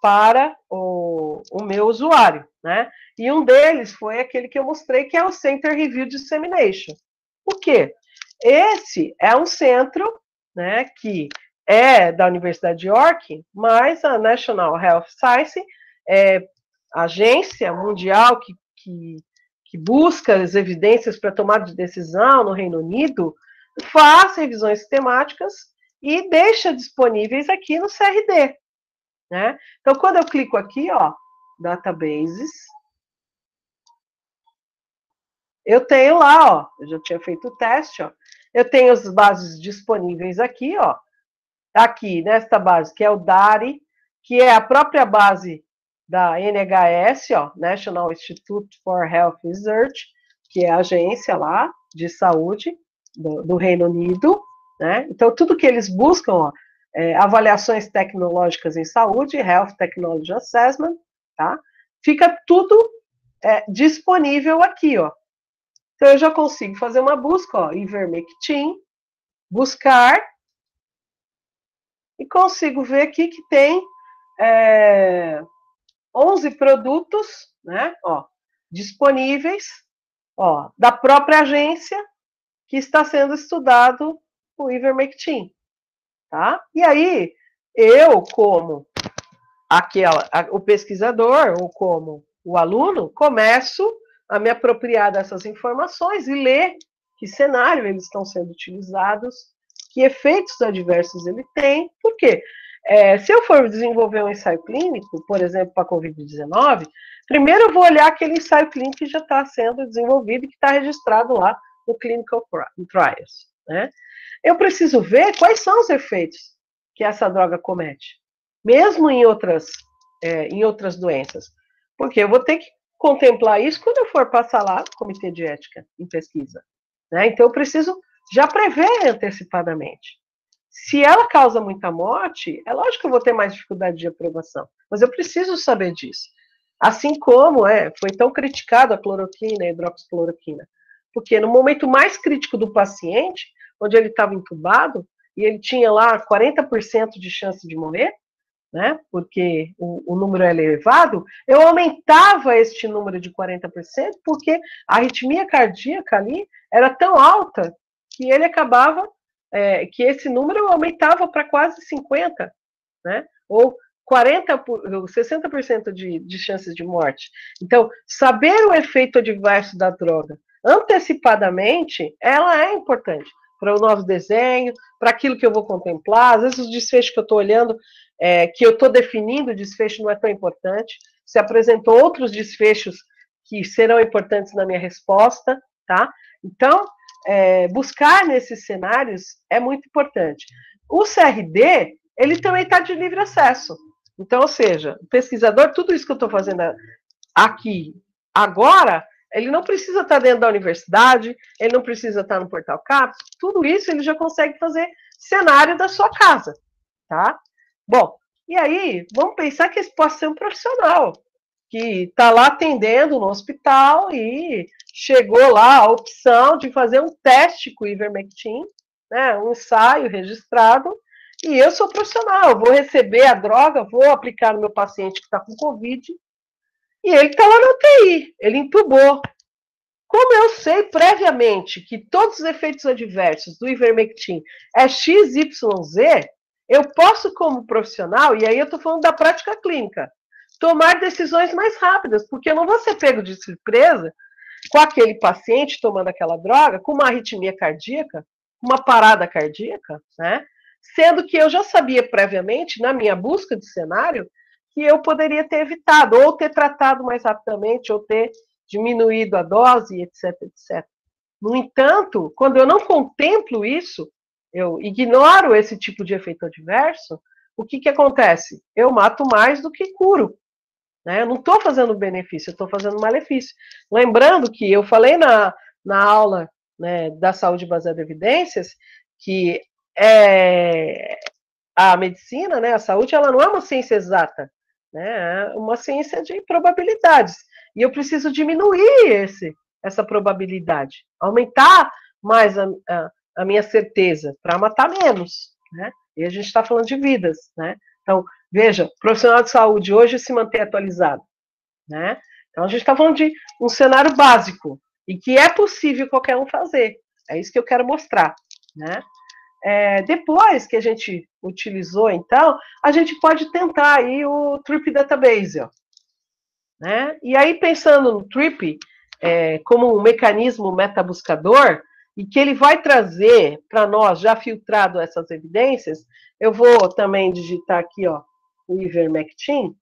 para o meu usuário, né? E um deles foi aquele que eu mostrei, que é o Center Review Dissemination. Por quê? Esse é um centro, né, que é da Universidade de York, mas a National Health Science, a agência mundial que busca as evidências para tomada de decisão no Reino Unido, faz revisões sistemáticas e deixa disponíveis aqui no CRD. Né? Então, quando eu clico aqui, ó, databases, eu tenho lá, ó, eu já tinha feito o teste, ó, eu tenho as bases disponíveis aqui, ó, aqui, nesta base, que é o DARI, que é a própria base da NHS, ó, National Institute for Health Research, que é a agência lá de saúde do Reino Unido, né? Então, tudo que eles buscam, ó, avaliações tecnológicas em saúde, Health Technology Assessment, tá? Fica tudo disponível aqui, ó. Então, eu já consigo fazer uma busca, ó, Ivermectin, buscar, e consigo ver aqui que tem 11 produtos, né, ó, disponíveis, ó, da própria agência que está sendo estudado o Ivermectin, tá? E aí, eu, como o pesquisador, ou como o aluno, começo a me apropriar dessas informações e ler que cenário eles estão sendo utilizados, que efeitos adversos ele tem, por quê? Se eu for desenvolver um ensaio clínico, por exemplo, para a Covid-19, primeiro eu vou olhar aquele ensaio clínico que já está sendo desenvolvido e que está registrado lá no Clinical Trials, né? Eu preciso ver quais são os efeitos que essa droga comete, mesmo em outras doenças, porque eu vou ter que contemplar isso quando eu for passar lá no Comitê de Ética em pesquisa, né? Então eu preciso já prever antecipadamente. Se ela causa muita morte, é lógico que eu vou ter mais dificuldade de aprovação, mas eu preciso saber disso. Assim como foi tão criticado a cloroquina, a hidroxicloroquina, porque no momento mais crítico do paciente, onde ele estava entubado, e ele tinha lá 40% de chance de morrer, né, porque o número é elevado, eu aumentava este número de 40%, porque a arritmia cardíaca ali era tão alta que ele acabava, que esse número aumentava para quase 50%, né, ou 60% de chances de morte. Então, saber o efeito adverso da droga antecipadamente, ela é importante para o nosso desenho, para aquilo que eu vou contemplar. Às vezes, os desfechos que eu estou olhando, que eu estou definindo, o desfecho não é tão importante. Se apresentou outros desfechos que serão importantes na minha resposta, tá? Então, buscar nesses cenários é muito importante. O CRD, ele também está de livre acesso. Então, ou seja, o pesquisador, tudo isso que eu estou fazendo aqui, agora, ele não precisa estar dentro da universidade, ele não precisa estar no portal CAPES, tudo isso ele já consegue fazer cenário da sua casa, tá? Bom, e aí, vamos pensar que esse pode ser um profissional que está lá atendendo no hospital e chegou lá a opção de fazer um teste com o Ivermectin, né, um ensaio registrado, e eu sou profissional, vou receber a droga, vou aplicar no meu paciente que está com Covid, e ele está lá na UTI, ele entubou. Como eu sei previamente que todos os efeitos adversos do Ivermectin é XYZ, eu posso, como profissional, e aí eu estou falando da prática clínica, tomar decisões mais rápidas, porque eu não vou ser pego de surpresa com aquele paciente tomando aquela droga, com uma arritmia cardíaca, uma parada cardíaca, né? Sendo que eu já sabia previamente, na minha busca de cenário, que eu poderia ter evitado, ou ter tratado mais rapidamente, ou ter diminuído a dose, etc, etc. No entanto, quando eu não contemplo isso, eu ignoro esse tipo de efeito adverso, o que acontece? Eu mato mais do que curo. Né? Eu não estou fazendo benefício, eu estou fazendo malefício. Lembrando que eu falei na aula, né, da saúde baseada em evidências, que a medicina, né, a saúde, ela não é uma ciência exata, né, é uma ciência de probabilidades. E eu preciso diminuir essa probabilidade, aumentar mais a minha certeza, para matar menos. Né? E a gente está falando de vidas. Né? Então, veja, profissional de saúde hoje se manter atualizado. Né? Então, a gente está falando de um cenário básico, e que é possível qualquer um fazer. É isso que eu quero mostrar. Né? Depois que a gente utilizou, então, a gente pode tentar aí o Trip Database. Ó, né? E aí, pensando no Trip como um mecanismo metabuscador, e que ele vai trazer para nós, já filtrado essas evidências, eu vou também digitar aqui, ó, o Ivermectin,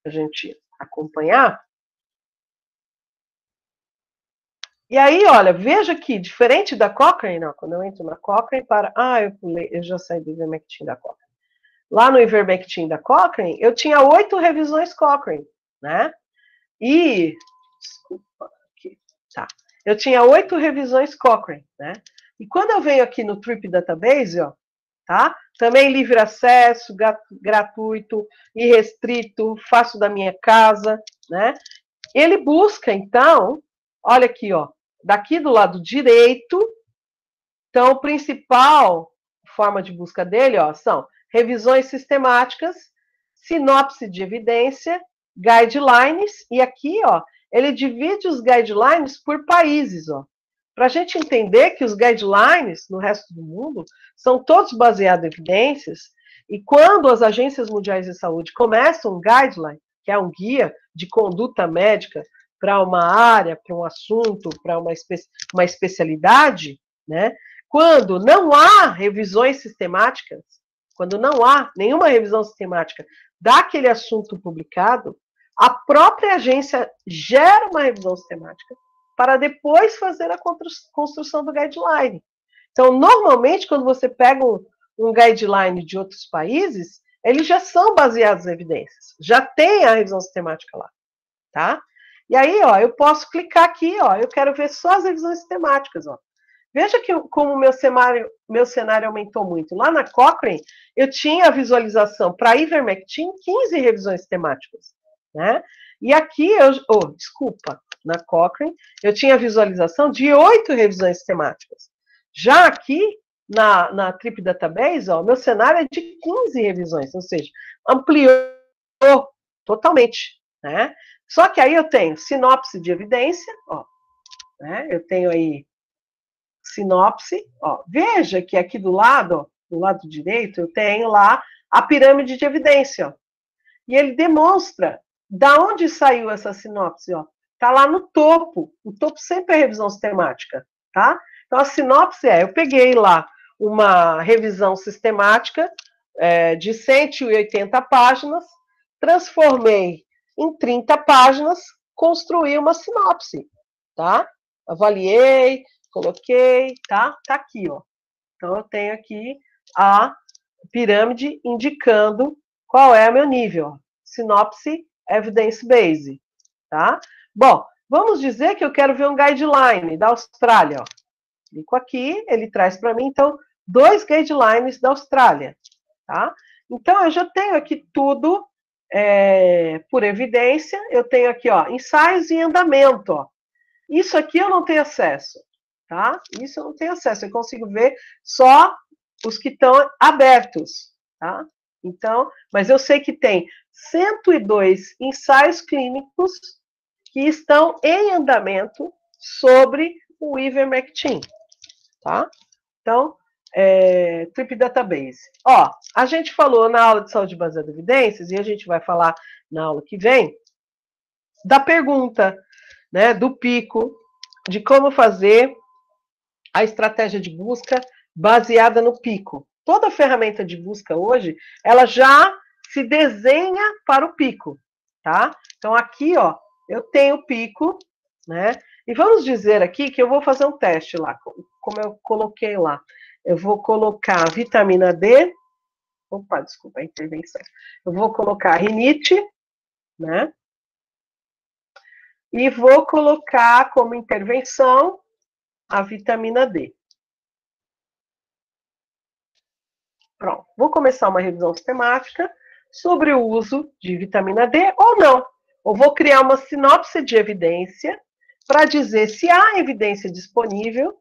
para a gente acompanhar. E aí, olha, veja que, diferente da Cochrane, não, quando eu entro na Cochrane, eu já saí do Ivermectin da Cochrane. Lá no Ivermectin da Cochrane, eu tinha 8 revisões Cochrane, né? E, desculpa, aqui, tá. Eu tinha 8 revisões Cochrane, né? E quando eu venho aqui no Trip Database, ó, tá? Também livre acesso, gratuito, irrestrito, faço da minha casa, né? Ele busca, então, olha aqui, ó, daqui do lado direito, então, a principal forma de busca dele, ó, são revisões sistemáticas, sinopse de evidência, guidelines, e aqui, ó, ele divide os guidelines por países, ó. Para a gente entender que os guidelines no resto do mundo são todos baseados em evidências, e quando as agências mundiais de saúde começam um guideline, que é um guia de conduta médica para uma área, para um assunto, para uma especialidade, né? Quando não há revisões sistemáticas, quando não há nenhuma revisão sistemática daquele assunto publicado, a própria agência gera uma revisão sistemática para depois fazer a construção do guideline. Então, normalmente, quando você pega um guideline de outros países, eles já são baseados em evidências, já tem a revisão sistemática lá, tá? E aí, ó, eu posso clicar aqui, ó, eu quero ver só as revisões sistemáticas, ó. Veja que como o meu cenário aumentou muito. Lá na Cochrane, eu tinha a visualização para Ivermectin 15 revisões temáticas, né? E aqui, desculpa, na Cochrane, eu tinha a visualização de 8 revisões temáticas. Já aqui, na Trip Database, ó, meu cenário é de 15 revisões, ou seja, ampliou totalmente, né? Só que aí eu tenho sinopse de evidência, ó, né? Eu tenho aí sinopse, ó, veja que aqui do lado direito, eu tenho lá a pirâmide de evidência, ó, e ele demonstra da onde saiu essa sinopse, ó, tá lá no topo, o topo sempre é revisão sistemática, tá? Então a sinopse eu peguei lá uma revisão sistemática de 180 páginas, transformei em 30 páginas, construí uma sinopse, tá? Avaliei, coloquei, tá? Tá aqui, ó. Então, eu tenho aqui a pirâmide indicando qual é o meu nível. Sinopse, evidence base, tá? Bom, vamos dizer que eu quero ver um guideline da Austrália, ó. Clico aqui, ele traz para mim, então, 2 guidelines da Austrália, tá? Então, eu já tenho aqui tudo por evidência. Eu tenho aqui, ó, ensaios em andamento, ó. Isso aqui eu não tenho acesso, tá? Isso eu não tenho acesso, eu consigo ver só os que estão abertos, tá? Então, mas eu sei que tem 102 ensaios clínicos que estão em andamento sobre o Ivermectin, tá? Então, Trip Database. Ó, a gente falou na aula de saúde baseada em evidências, e a gente vai falar na aula que vem, da pergunta, né, do pico, de como fazer a estratégia de busca baseada no pico. Toda ferramenta de busca hoje, ela já se desenha para o pico, tá? Então, aqui, ó, eu tenho o pico, né? E vamos dizer aqui que eu vou fazer um teste lá, como eu coloquei lá. Eu vou colocar vitamina D, opa, desculpa a intervenção. Eu vou colocar rinite, né? E vou colocar como intervenção a vitamina D. Pronto, vou começar uma revisão sistemática sobre o uso de vitamina D ou não. Ou vou criar uma sinopse de evidência para dizer se há evidência disponível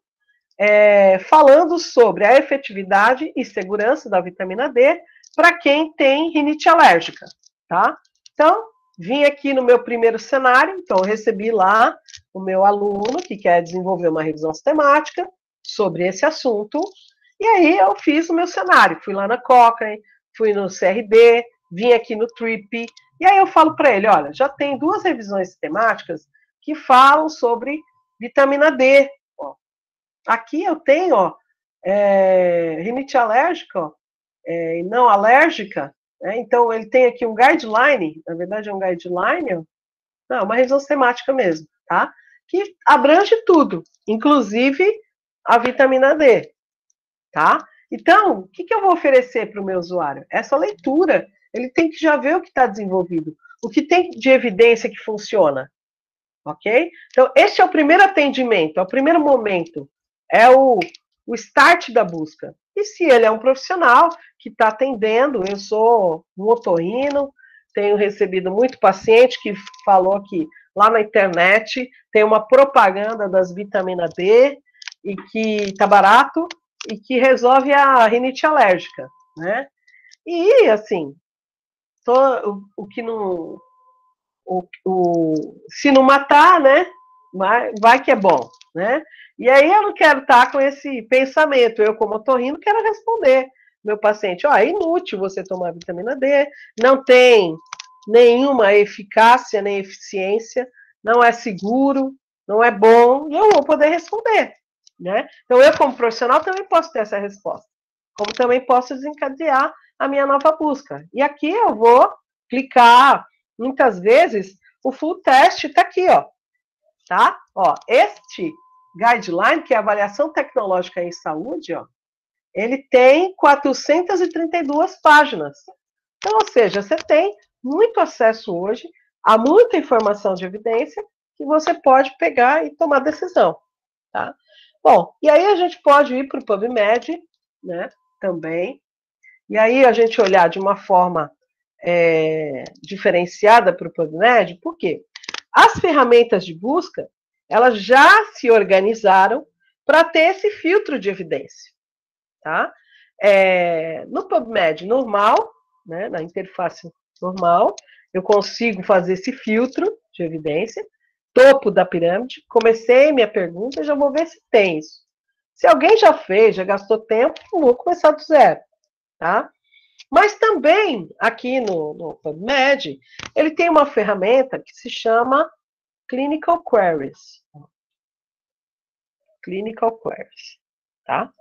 falando sobre a efetividade e segurança da vitamina D para quem tem rinite alérgica, tá? Então, vim aqui no meu primeiro cenário, então eu recebi lá o meu aluno que quer desenvolver uma revisão sistemática sobre esse assunto, e aí eu fiz o meu cenário, fui lá na Cochrane, fui no CRB, vim aqui no TRIP, e aí eu falo para ele, olha, já tem 2 revisões sistemáticas que falam sobre vitamina D. Ó. Aqui eu tenho, ó, rinite alérgica, ó, e não alérgica, né? Então ele tem aqui um guideline, na verdade é um guideline, ó, não, uma revisão sistemática mesmo, tá? que abrange tudo, inclusive a vitamina D, tá? Então, o que eu vou oferecer para o meu usuário? Essa leitura. Ele tem que já ver o que está desenvolvido, o que tem de evidência que funciona, ok? Então, esse é o primeiro atendimento, é o primeiro momento, é o start da busca. E se ele é um profissional que está atendendo, eu sou um otorrino, tenho recebido muito paciente que falou que lá na internet tem uma propaganda das vitamina D e que está barato e que resolve a rinite alérgica, né? E, assim, o que não... se não matar, né? Vai que é bom, né? E aí eu não quero estar com esse pensamento. Eu, como otorrino, quero responder meu paciente: ó, é inútil você tomar vitamina D, não tem nenhuma eficácia nem eficiência, não é seguro, não é bom, e eu vou poder responder, né? Então eu, como profissional, também posso ter essa resposta, como também posso desencadear a minha nova busca. E aqui eu vou clicar, muitas vezes, o full test está aqui, ó, tá? Ó, este guideline, que é a avaliação tecnológica em saúde, ó, ele tem 432 páginas. Então, ou seja, você tem muito acesso hoje a muita informação de evidência que você pode pegar e tomar decisão, tá? Bom, e aí a gente pode ir para o PubMed, né, também, e aí a gente olhar de uma forma diferenciada para o PubMed, por quê? As ferramentas de busca, elas já se organizaram para ter esse filtro de evidência, tá? No PubMed normal, né, na interface normal, eu consigo fazer esse filtro de evidência, topo da pirâmide, comecei minha pergunta, já vou ver se tem isso. Se alguém já fez, já gastou tempo, eu vou começar do zero, tá? Mas também, aqui no PubMed, ele tem uma ferramenta que se chama Clinical Queries. Clinical Queries, tá?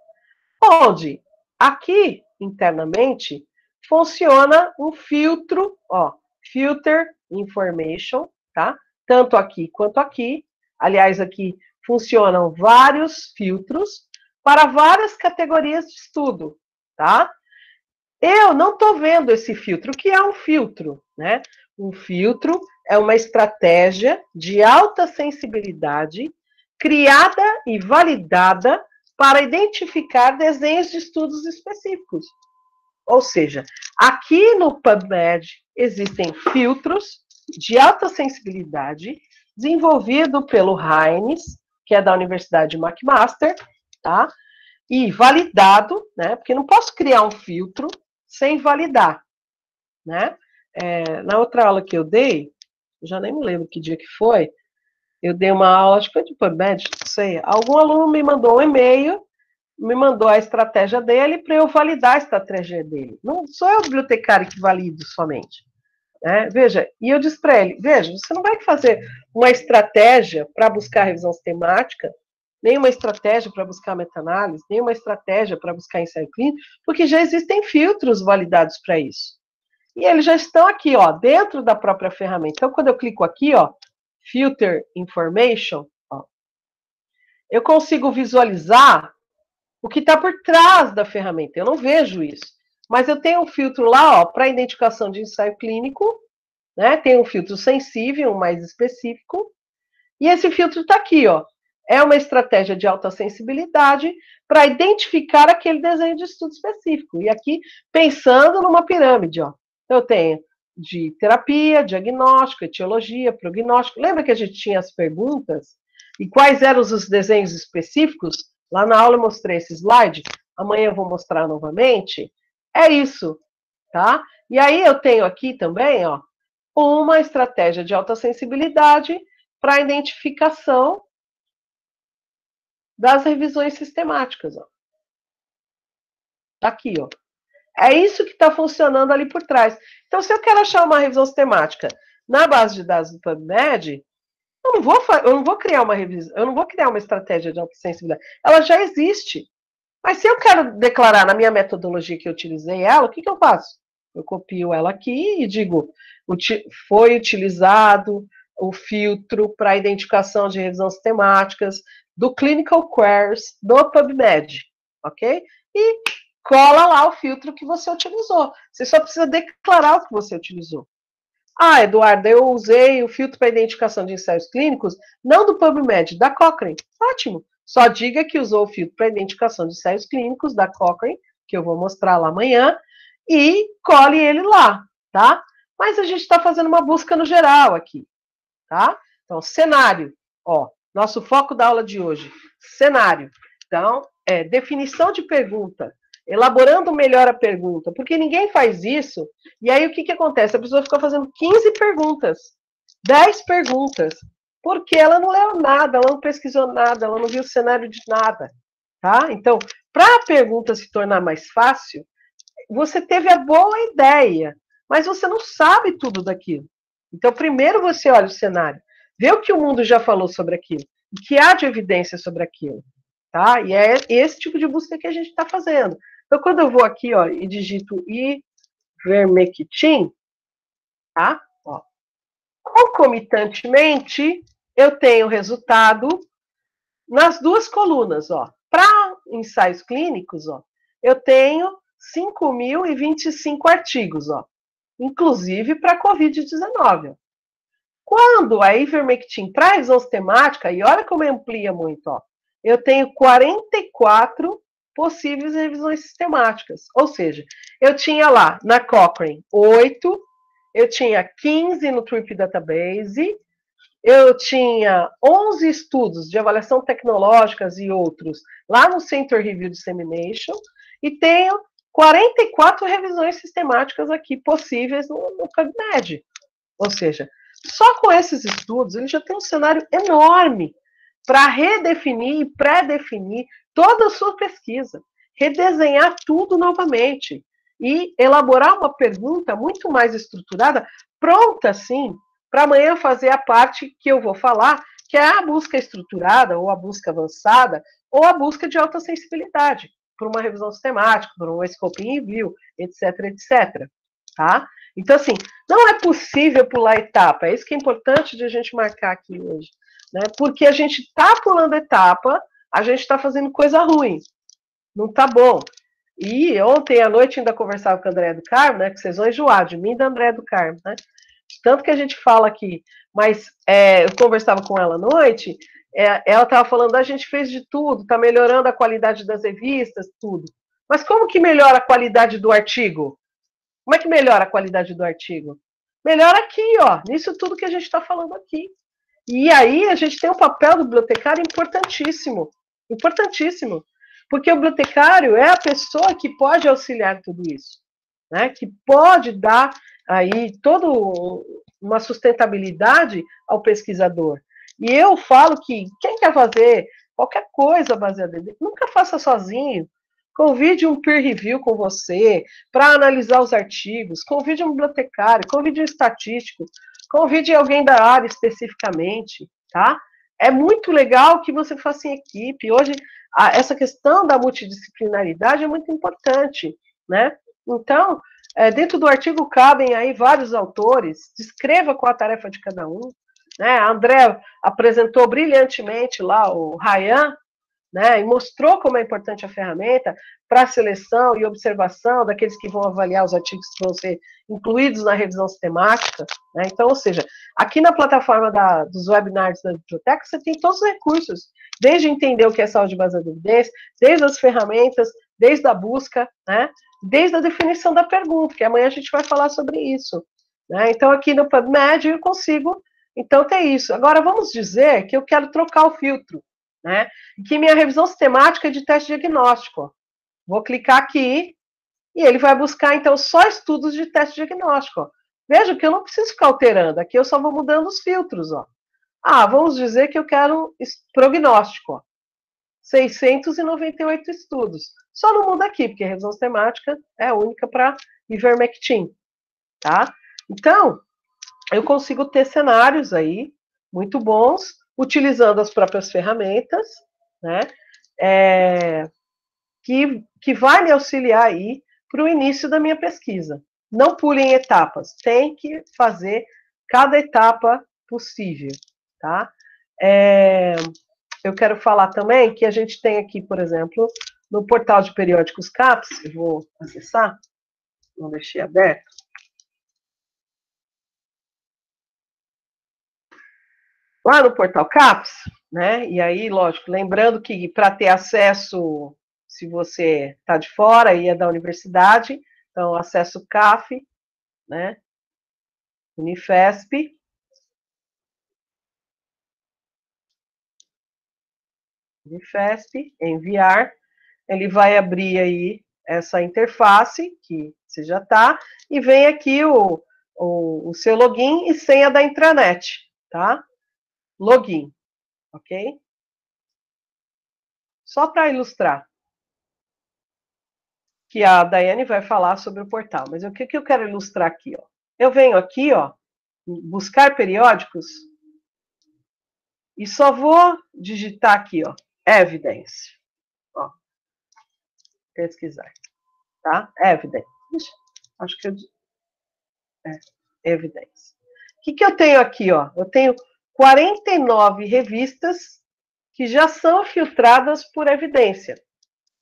Onde, aqui, internamente, funciona um filtro, ó, Filter Information, tá? Tanto aqui quanto aqui. Aliás, aqui funcionam vários filtros para várias categorias de estudo, tá? Eu não estou vendo esse filtro. O que é um filtro, né? Um filtro é uma estratégia de alta sensibilidade criada e validada para identificar desenhos de estudos específicos. Ou seja, aqui no PubMed existem filtros de alta sensibilidade desenvolvido pelo Heinz, que é da Universidade McMaster, tá? E validado, né? Porque não posso criar um filtro sem validar, né? Na outra aula que eu dei, já nem me lembro que dia que foi, eu dei uma aula, acho que foi de PubMed, não sei, algum aluno me mandou um e-mail, me mandou a estratégia dele para eu validar a estratégia dele. Não sou eu o bibliotecário que valido somente. Né? Veja, e eu disse para ele, veja, você não vai fazer uma estratégia para buscar revisão sistemática, nem uma estratégia para buscar meta-análise, nem uma estratégia para buscar ensaio clínico, porque já existem filtros validados para isso. E eles já estão aqui, ó, dentro da própria ferramenta. Então, quando eu clico aqui, ó, Filter Information, ó, eu consigo visualizar o que está por trás da ferramenta. Eu não vejo isso. Mas eu tenho um filtro lá, ó, para identificação de ensaio clínico, né? Tem um filtro sensível, um mais específico. E esse filtro está aqui, ó. É uma estratégia de alta sensibilidade para identificar aquele desenho de estudo específico. E aqui, pensando numa pirâmide, ó. Eu tenho de terapia, diagnóstico, etiologia, prognóstico. Lembra que a gente tinha as perguntas? E quais eram os desenhos específicos? Lá na aula eu mostrei esse slide. Amanhã eu vou mostrar novamente. É isso, tá? E aí eu tenho aqui também, ó, uma estratégia de alta sensibilidade para a identificação das revisões sistemáticas, ó. Tá aqui, ó. É isso que está funcionando ali por trás. Então, se eu quero achar uma revisão sistemática na base de dados do PubMed, eu não vou criar uma revisão, eu não vou criar uma estratégia de alta sensibilidade. Ela já existe. Mas se eu quero declarar na minha metodologia que eu utilizei ela, o que eu faço? Eu copio ela aqui e digo, foi utilizado o filtro para identificação de revisões sistemáticas, do Clinical Queries, do PubMed, ok? E cola lá o filtro que você utilizou. Você só precisa declarar o que você utilizou. Ah, Eduardo, eu usei o filtro para identificação de ensaios clínicos, não do PubMed, da Cochrane. Ótimo. Só diga que usou o filtro para identificação de ensaios clínicos da Cochrane, que eu vou mostrar lá amanhã, e cole ele lá, tá? Mas a gente está fazendo uma busca no geral aqui, tá? Então, cenário, ó, nosso foco da aula de hoje, cenário. Então, definição de pergunta, elaborando melhor a pergunta, porque ninguém faz isso, e aí o que acontece? A pessoa fica fazendo 15 perguntas, 10 perguntas, porque ela não leu nada, ela não pesquisou nada, ela não viu o cenário de nada, tá? Então, para a pergunta se tornar mais fácil, você teve a boa ideia, mas você não sabe tudo daquilo. Então, primeiro você olha o cenário, vê o que o mundo já falou sobre aquilo, o que há de evidência sobre aquilo, tá? E é esse tipo de busca que a gente está fazendo. Então, quando eu vou aqui, ó, e digito ivermectin, tá? Ó, concomitantemente, eu tenho resultado nas duas colunas, ó. Para ensaios clínicos, ó, eu tenho 5.025 artigos, ó, inclusive para COVID-19. Quando a ivermectin para revisão sistemática, e olha como amplia muito, ó, eu tenho 44 possíveis revisões sistemáticas. Ou seja, eu tinha lá na Cochrane 8, eu tinha 15 no TRIP Database, eu tinha 11 estudos de avaliação tecnológicas e outros lá no Center Review Dissemination, e tenho 44 revisões sistemáticas aqui possíveis no PubMed. Ou seja, só com esses estudos, ele já tem um cenário enorme para redefinir e pré-definir toda a sua pesquisa, redesenhar tudo novamente e elaborar uma pergunta muito mais estruturada, pronta, sim, para amanhã fazer a parte que eu vou falar, que é a busca estruturada, ou a busca avançada, ou a busca de alta sensibilidade, por uma revisão sistemática, por um scoping review, etc, etc. Tá? Então, assim, não é possível pular etapa, é isso que é importante de a gente marcar aqui hoje, né? Porque a gente está pulando etapa, a gente está fazendo coisa ruim, não tá bom. E ontem à noite ainda conversava com a Andréa do Carmo, né, que vocês vão enjoar de mim e da Andréa do Carmo, né? Tanto que a gente fala aqui, mas eu conversava com ela à noite, ela estava falando, a gente fez de tudo, está melhorando a qualidade das revistas, tudo. Mas como que melhora a qualidade do artigo? Como é que melhora a qualidade do artigo? Melhora aqui, ó, nisso tudo que a gente está falando aqui. E aí a gente tem um papel do bibliotecário importantíssimo, importantíssimo, porque o bibliotecário é a pessoa que pode auxiliar tudo isso, né? Que pode dar aí toda uma sustentabilidade ao pesquisador. E eu falo que quem quer fazer qualquer coisa baseada nele, nunca faça sozinho. Convide um peer review com você para analisar os artigos, convide um bibliotecário, convide um estatístico, convide alguém da área especificamente, tá? É muito legal que você faça em equipe. Hoje, essa questão da multidisciplinaridade é muito importante, né? Então, dentro do artigo cabem aí vários autores, descreva qual a tarefa de cada um, né? A André apresentou brilhantemente lá o Ryan, né, e mostrou como é importante a ferramenta para a seleção e observação daqueles que vão avaliar os artigos que vão ser incluídos na revisão sistemática, né? Então, ou seja, aqui na plataforma dos webinars da biblioteca, você tem todos os recursos, desde entender o que é saúde baseada em evidência, desde as ferramentas, desde a busca, né, desde a definição da pergunta, que amanhã a gente vai falar sobre isso, né? Então, aqui no PubMed eu consigo, então, ter isso. Agora, vamos dizer que eu quero trocar o filtro, né? Que minha revisão sistemática é de teste diagnóstico. Vou clicar aqui e ele vai buscar, então, só estudos de teste diagnóstico. Veja que eu não preciso ficar alterando, aqui eu só vou mudando os filtros. Ó. Vamos dizer que eu quero prognóstico. Ó. 698 estudos. Só não muda aqui, porque a revisão sistemática é única para ivermectin. Tá? Então, eu consigo ter cenários aí muito bons, utilizando as próprias ferramentas, né, que vai me auxiliar aí para o início da minha pesquisa. Não pule em etapas, tem que fazer cada etapa possível, tá? Eu quero falar também que a gente tem aqui, por exemplo, no portal de periódicos CAPES, eu vou acessar, não deixei aberto. Lá no portal CAPES, né? E aí, lógico, lembrando que para ter acesso, se você está de fora e é da universidade, então acesso CAF, né? Unifesp. Unifesp, enviar. Ele vai abrir aí essa interface, que você já está, e vem aqui o seu login e senha da intranet, tá? Login, ok? Só para ilustrar, que a Daiane vai falar sobre o portal, mas o que eu quero ilustrar aqui, ó? Eu venho aqui, ó, buscar periódicos, e só vou digitar aqui, ó, evidence, ó, pesquisar, tá? Evidence. Ixi, acho que eu... evidence. O que eu tenho aqui, ó? Eu tenho 49 revistas que já são filtradas por evidência,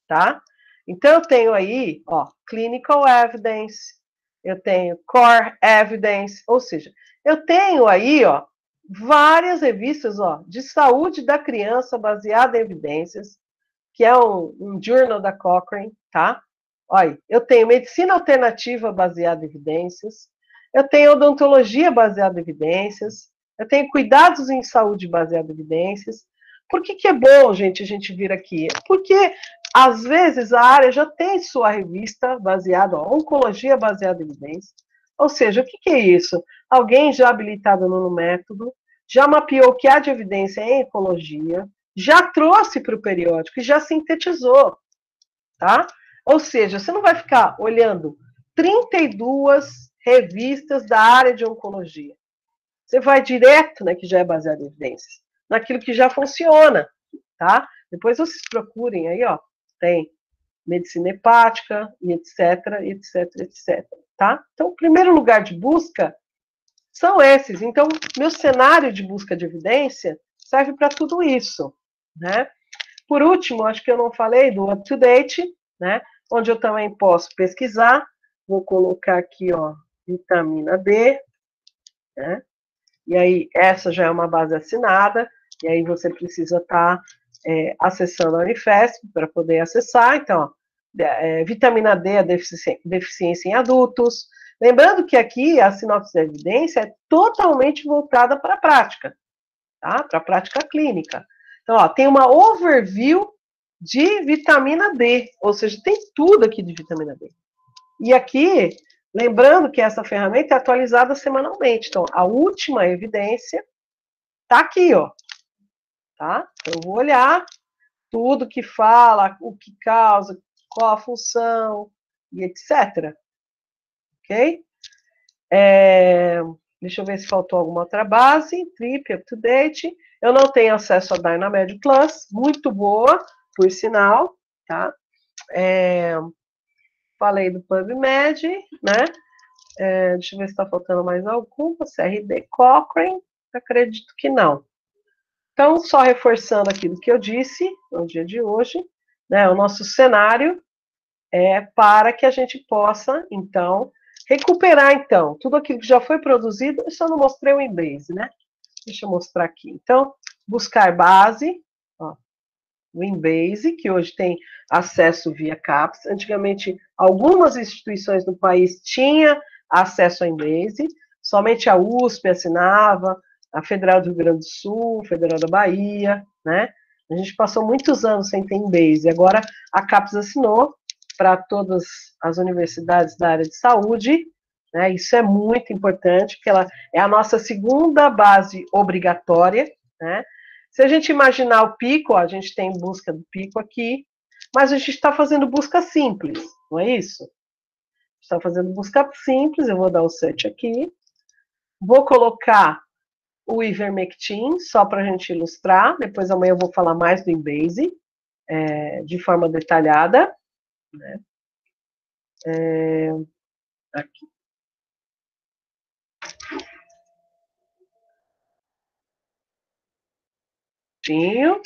tá? Então, eu tenho aí, ó, Clinical Evidence, eu tenho Core Evidence, ou seja, eu tenho aí, ó, várias revistas, ó, de saúde da criança baseada em evidências, que é um journal da Cochrane, tá? Olha, eu tenho medicina alternativa baseada em evidências, eu tenho odontologia baseada em evidências, eu tenho cuidados em saúde baseada em evidências. Por que é bom, gente, a gente vir aqui? Porque, às vezes, a área já tem sua revista baseada, ó, oncologia baseada em evidências. Ou seja, o que é isso? Alguém já habilitado no método, já mapeou o que há de evidência em ecologia, já trouxe para o periódico e já sintetizou, tá? Ou seja, você não vai ficar olhando 32 revistas da área de oncologia. Você vai direto, né, que já é baseado em evidências, naquilo que já funciona, tá? Depois vocês procurem aí, ó, tem medicina hepática, e etc, etc, etc, tá? Então, o primeiro lugar de busca são esses. Então, meu cenário de busca de evidência serve para tudo isso, né? Por último, acho que eu não falei do up-to-date, né? Onde eu também posso pesquisar. Vou colocar aqui, ó, vitamina D, né? E aí, essa já é uma base assinada, e aí você precisa estar acessando a Unifesp para poder acessar. Então, ó, vitamina D, a deficiência em adultos. Lembrando que aqui a sinopse da evidência é totalmente voltada para a prática, tá? Para a prática clínica. Então, ó, tem uma overview de vitamina D, ou seja, tem tudo aqui de vitamina D. E aqui, lembrando que essa ferramenta é atualizada semanalmente. Então, a última evidência está aqui, ó. Tá? Então, eu vou olhar tudo que fala, o que causa, qual a função, e etc. Ok? Deixa eu ver se faltou alguma outra base. Trip, up-to-date. Eu não tenho acesso a Dynamed Plus, muito boa, por sinal, tá? Falei do PubMed, né? Deixa eu ver se está faltando mais alguma. CRD Cochrane, acredito que não. Então, só reforçando aquilo que eu disse no dia de hoje, né? O nosso cenário é para que a gente possa, então, recuperar, então, tudo aquilo que já foi produzido. Eu só não mostrei o Embase, né? Deixa eu mostrar aqui. Então, buscar base, ó, o Embase, que hoje tem acesso via CAPES. Antigamente, algumas instituições no país tinham acesso ao Embase, somente a USP assinava, a Federal do Rio Grande do Sul, a Federal da Bahia, né? A gente passou muitos anos sem ter Embase, agora a CAPES assinou para todas as universidades da área de saúde, né? Isso é muito importante, porque ela é a nossa segunda base obrigatória, né? Se a gente imaginar o Pico, ó, a gente tem busca do Pico aqui, mas a gente está fazendo busca simples, não é isso? Está fazendo busca simples, eu vou dar o search aqui, vou colocar o Ivermectin, só para a gente ilustrar, depois amanhã eu vou falar mais do Embase, de forma detalhada, né? Aqui. Tinho.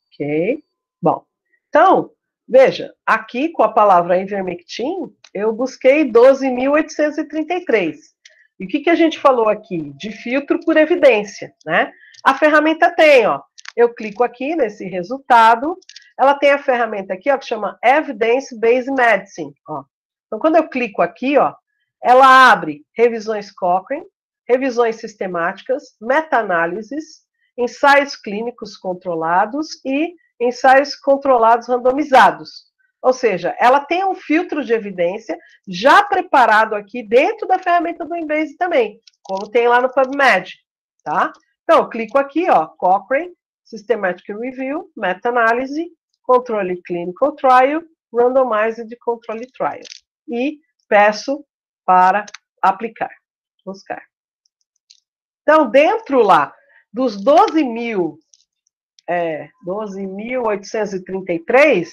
Ok. Bom, então, veja, aqui com a palavra ivermectin, eu busquei 12.833. E o que a gente falou aqui? De filtro por evidência, né? A ferramenta tem, ó. Eu clico aqui nesse resultado, ela tem a ferramenta aqui, ó, que chama Evidence Based Medicine, ó. Então, quando eu clico aqui, ó, ela abre revisões Cochrane, revisões sistemáticas, meta-análises, ensaios clínicos controlados e ensaios controlados randomizados. Ou seja, ela tem um filtro de evidência já preparado aqui dentro da ferramenta do Embase também, como tem lá no PubMed, tá? Então, eu clico aqui, ó, Cochrane, Systematic Review, Meta-análise, Controle Clinical Trial, Randomized Control Trial. E peço para aplicar, buscar. Então, dentro lá dos 12.833,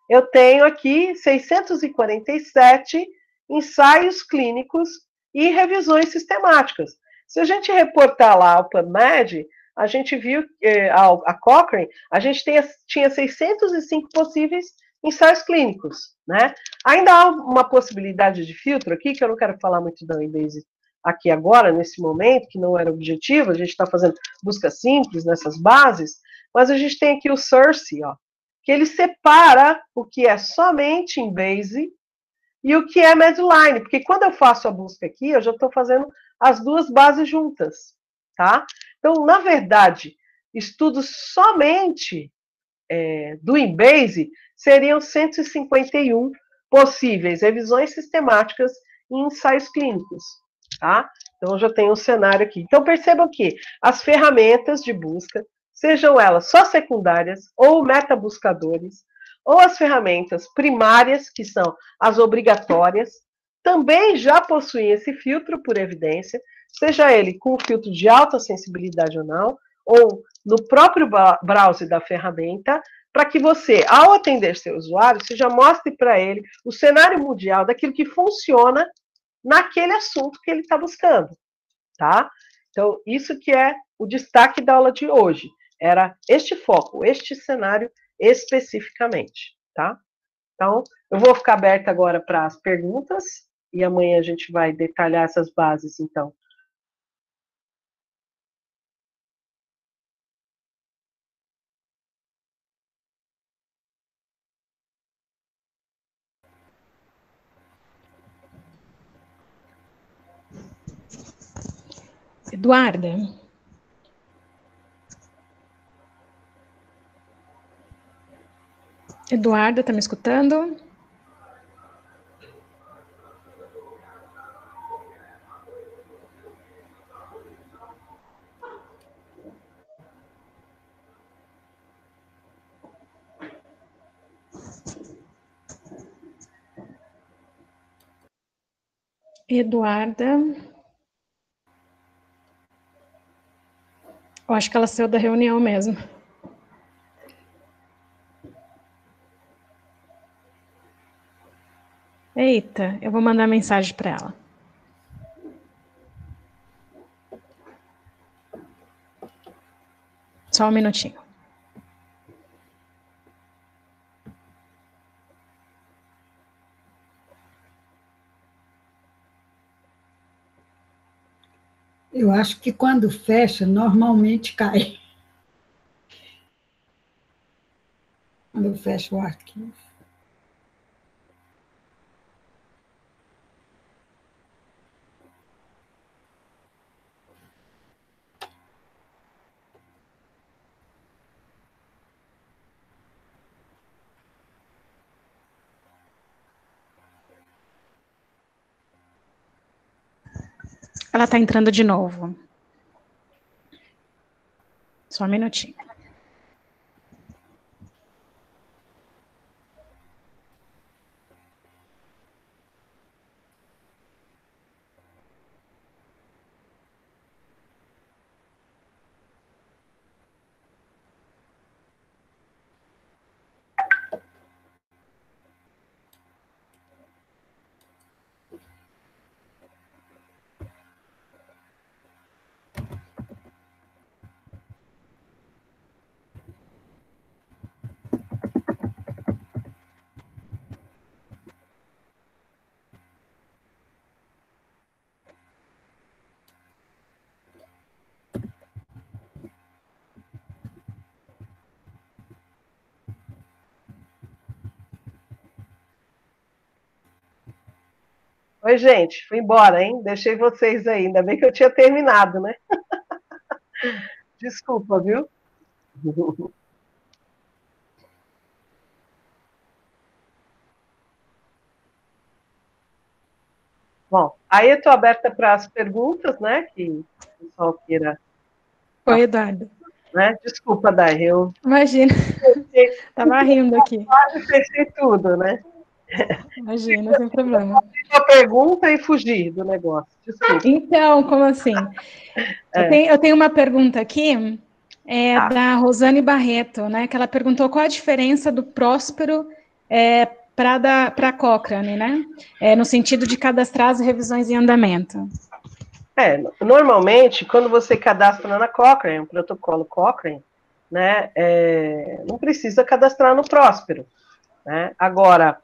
eu tenho aqui 647 ensaios clínicos e revisões sistemáticas. Se a gente reportar lá ao PubMed, a gente viu, a Cochrane, a gente tinha 605 possíveis ensaios clínicos, né? Ainda há uma possibilidade de filtro aqui, que eu não quero falar muito da Embase aqui agora, nesse momento, que não era objetivo, a gente está fazendo busca simples nessas bases, mas a gente tem aqui o Source, ó, que ele separa o que é somente Embase e o que é Medline, porque quando eu faço a busca aqui, eu já estou fazendo as duas bases juntas, tá? Então, na verdade, estudos somente do Embase seriam 151 possíveis revisões sistemáticas e ensaios clínicos, tá? Então, eu já tenho um cenário aqui. Então, percebam que as ferramentas de busca, sejam elas só secundárias ou metabuscadores, ou as ferramentas primárias, que são as obrigatórias, também já possuem esse filtro por evidência, seja ele com filtro de alta sensibilidade ou não, ou no próprio browser da ferramenta, para que você, ao atender seu usuário, você já mostre para ele o cenário mundial daquilo que funciona naquele assunto que ele está buscando, tá? Então, isso que é o destaque da aula de hoje. Era este foco, este cenário especificamente, tá? Então, eu vou ficar aberta agora para as perguntas e amanhã a gente vai detalhar essas bases, então. Eduarda. Eduarda, tá me escutando? Eduarda. Eu acho que ela saiu da reunião mesmo. Eita, eu vou mandar mensagem para ela. Só um minutinho. Eu acho que quando fecha, normalmente cai. Quando eu fecho o arquivo. Ela está entrando de novo. Só um minutinho. Oi, gente, fui embora, hein? Deixei vocês aí, ainda bem que eu tinha terminado, né? Desculpa, viu? Bom, aí eu estou aberta para as perguntas, né? Que o pessoal queira. Oi, Eduardo. Né? Desculpa, Dai, eu Imagina, estava rindo aqui. quase fechei tudo, né? Imagina, sem problema. Uma pergunta e fugir do negócio. Desculpa. Então, como assim? Eu tenho uma pergunta aqui, da Rosane Barreto, né? Que ela perguntou qual a diferença do Próspero para a Cochrane, né? No sentido de cadastrar as revisões em andamento. Normalmente, quando você cadastra na Cochrane, um protocolo Cochrane, né, não precisa cadastrar no Próspero. Né? Agora,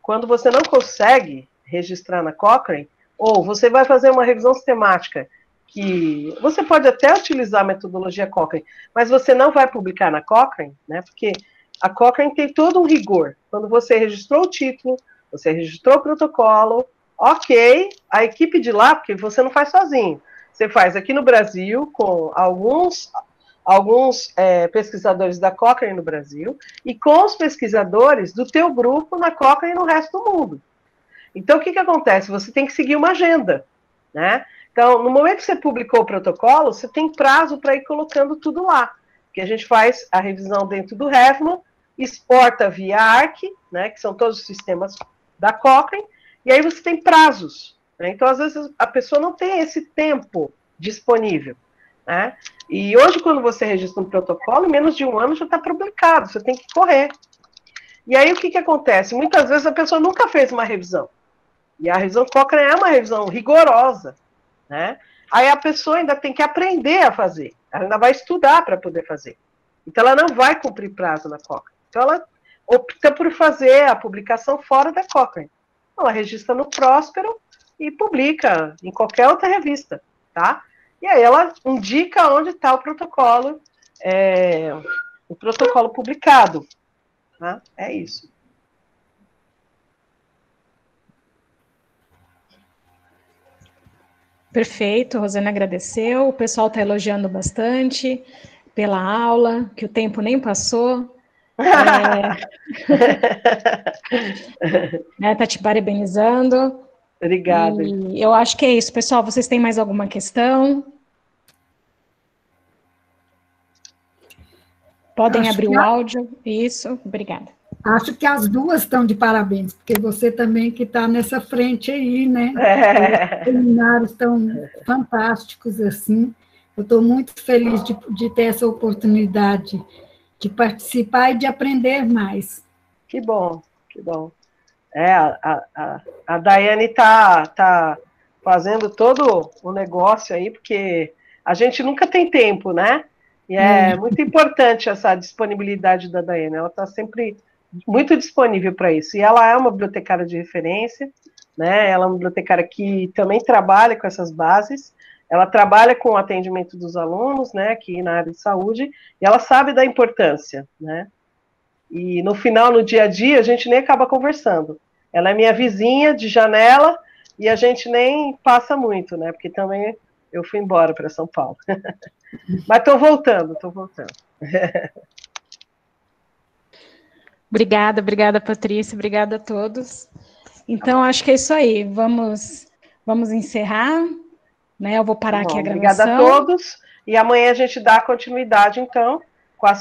quando você não consegue registrar na Cochrane, ou você vai fazer uma revisão sistemática, que você pode até utilizar a metodologia Cochrane, mas você não vai publicar na Cochrane, né, porque a Cochrane tem todo um rigor. Quando você registrou o título, você registrou o protocolo, ok, a equipe de lá, porque você não faz sozinho, você faz aqui no Brasil com alguns pesquisadores da Cochrane no Brasil e com os pesquisadores do teu grupo na Cochrane e no resto do mundo. Então, o que acontece? Você tem que seguir uma agenda, né? Então, no momento que você publicou o protocolo, você tem prazo para ir colocando tudo lá, porque a gente faz a revisão dentro do Revman, exporta via ARC, né, que são todos os sistemas da Cochrane, e aí você tem prazos. Né? Então, às vezes, a pessoa não tem esse tempo disponível. Né? E hoje, quando você registra um protocolo, em menos de um ano já está publicado, você tem que correr. E aí, o que acontece? Muitas vezes a pessoa nunca fez uma revisão. E a revisão Cochrane é uma revisão rigorosa. Né? Aí a pessoa ainda tem que aprender a fazer. Ela ainda vai estudar para poder fazer. Então, ela não vai cumprir prazo na Cochrane. Então, ela opta por fazer a publicação fora da Cochrane. Ela registra no Próspero e publica em qualquer outra revista, tá? E aí ela indica onde está o protocolo publicado. Tá? É isso. Perfeito, Rosana agradeceu, o pessoal está elogiando bastante pela aula, que o tempo nem passou. Tá te parabenizando. Obrigada. E eu acho que é isso, pessoal. Vocês têm mais alguma questão? Podem abrir o áudio. Isso, obrigada. Acho que as duas estão de parabéns, porque você também que está nessa frente aí, né? Os seminários estão fantásticos, assim. Eu estou muito feliz de ter essa oportunidade de participar e de aprender mais. Que bom, que bom. A Daiane está fazendo todo o negócio aí, porque a gente nunca tem tempo, né? E é muito importante essa disponibilidade da Daiane. Ela está sempre muito disponível para isso. E ela é uma bibliotecária de referência, né? Ela é uma bibliotecária que também trabalha com essas bases. Ela trabalha com o atendimento dos alunos, né? Aqui na área de saúde. E ela sabe da importância, né? E no final, no dia a dia, a gente nem acaba conversando. Ela é minha vizinha de janela e a gente nem passa muito, né? Porque também eu fui embora para São Paulo. Mas estou voltando. Obrigada, Patrícia. Obrigada a todos. Então, acho que é isso aí. Vamos encerrar. Né? Eu vou parar aqui a gravação. Obrigada a todos. E amanhã a gente dá continuidade, então,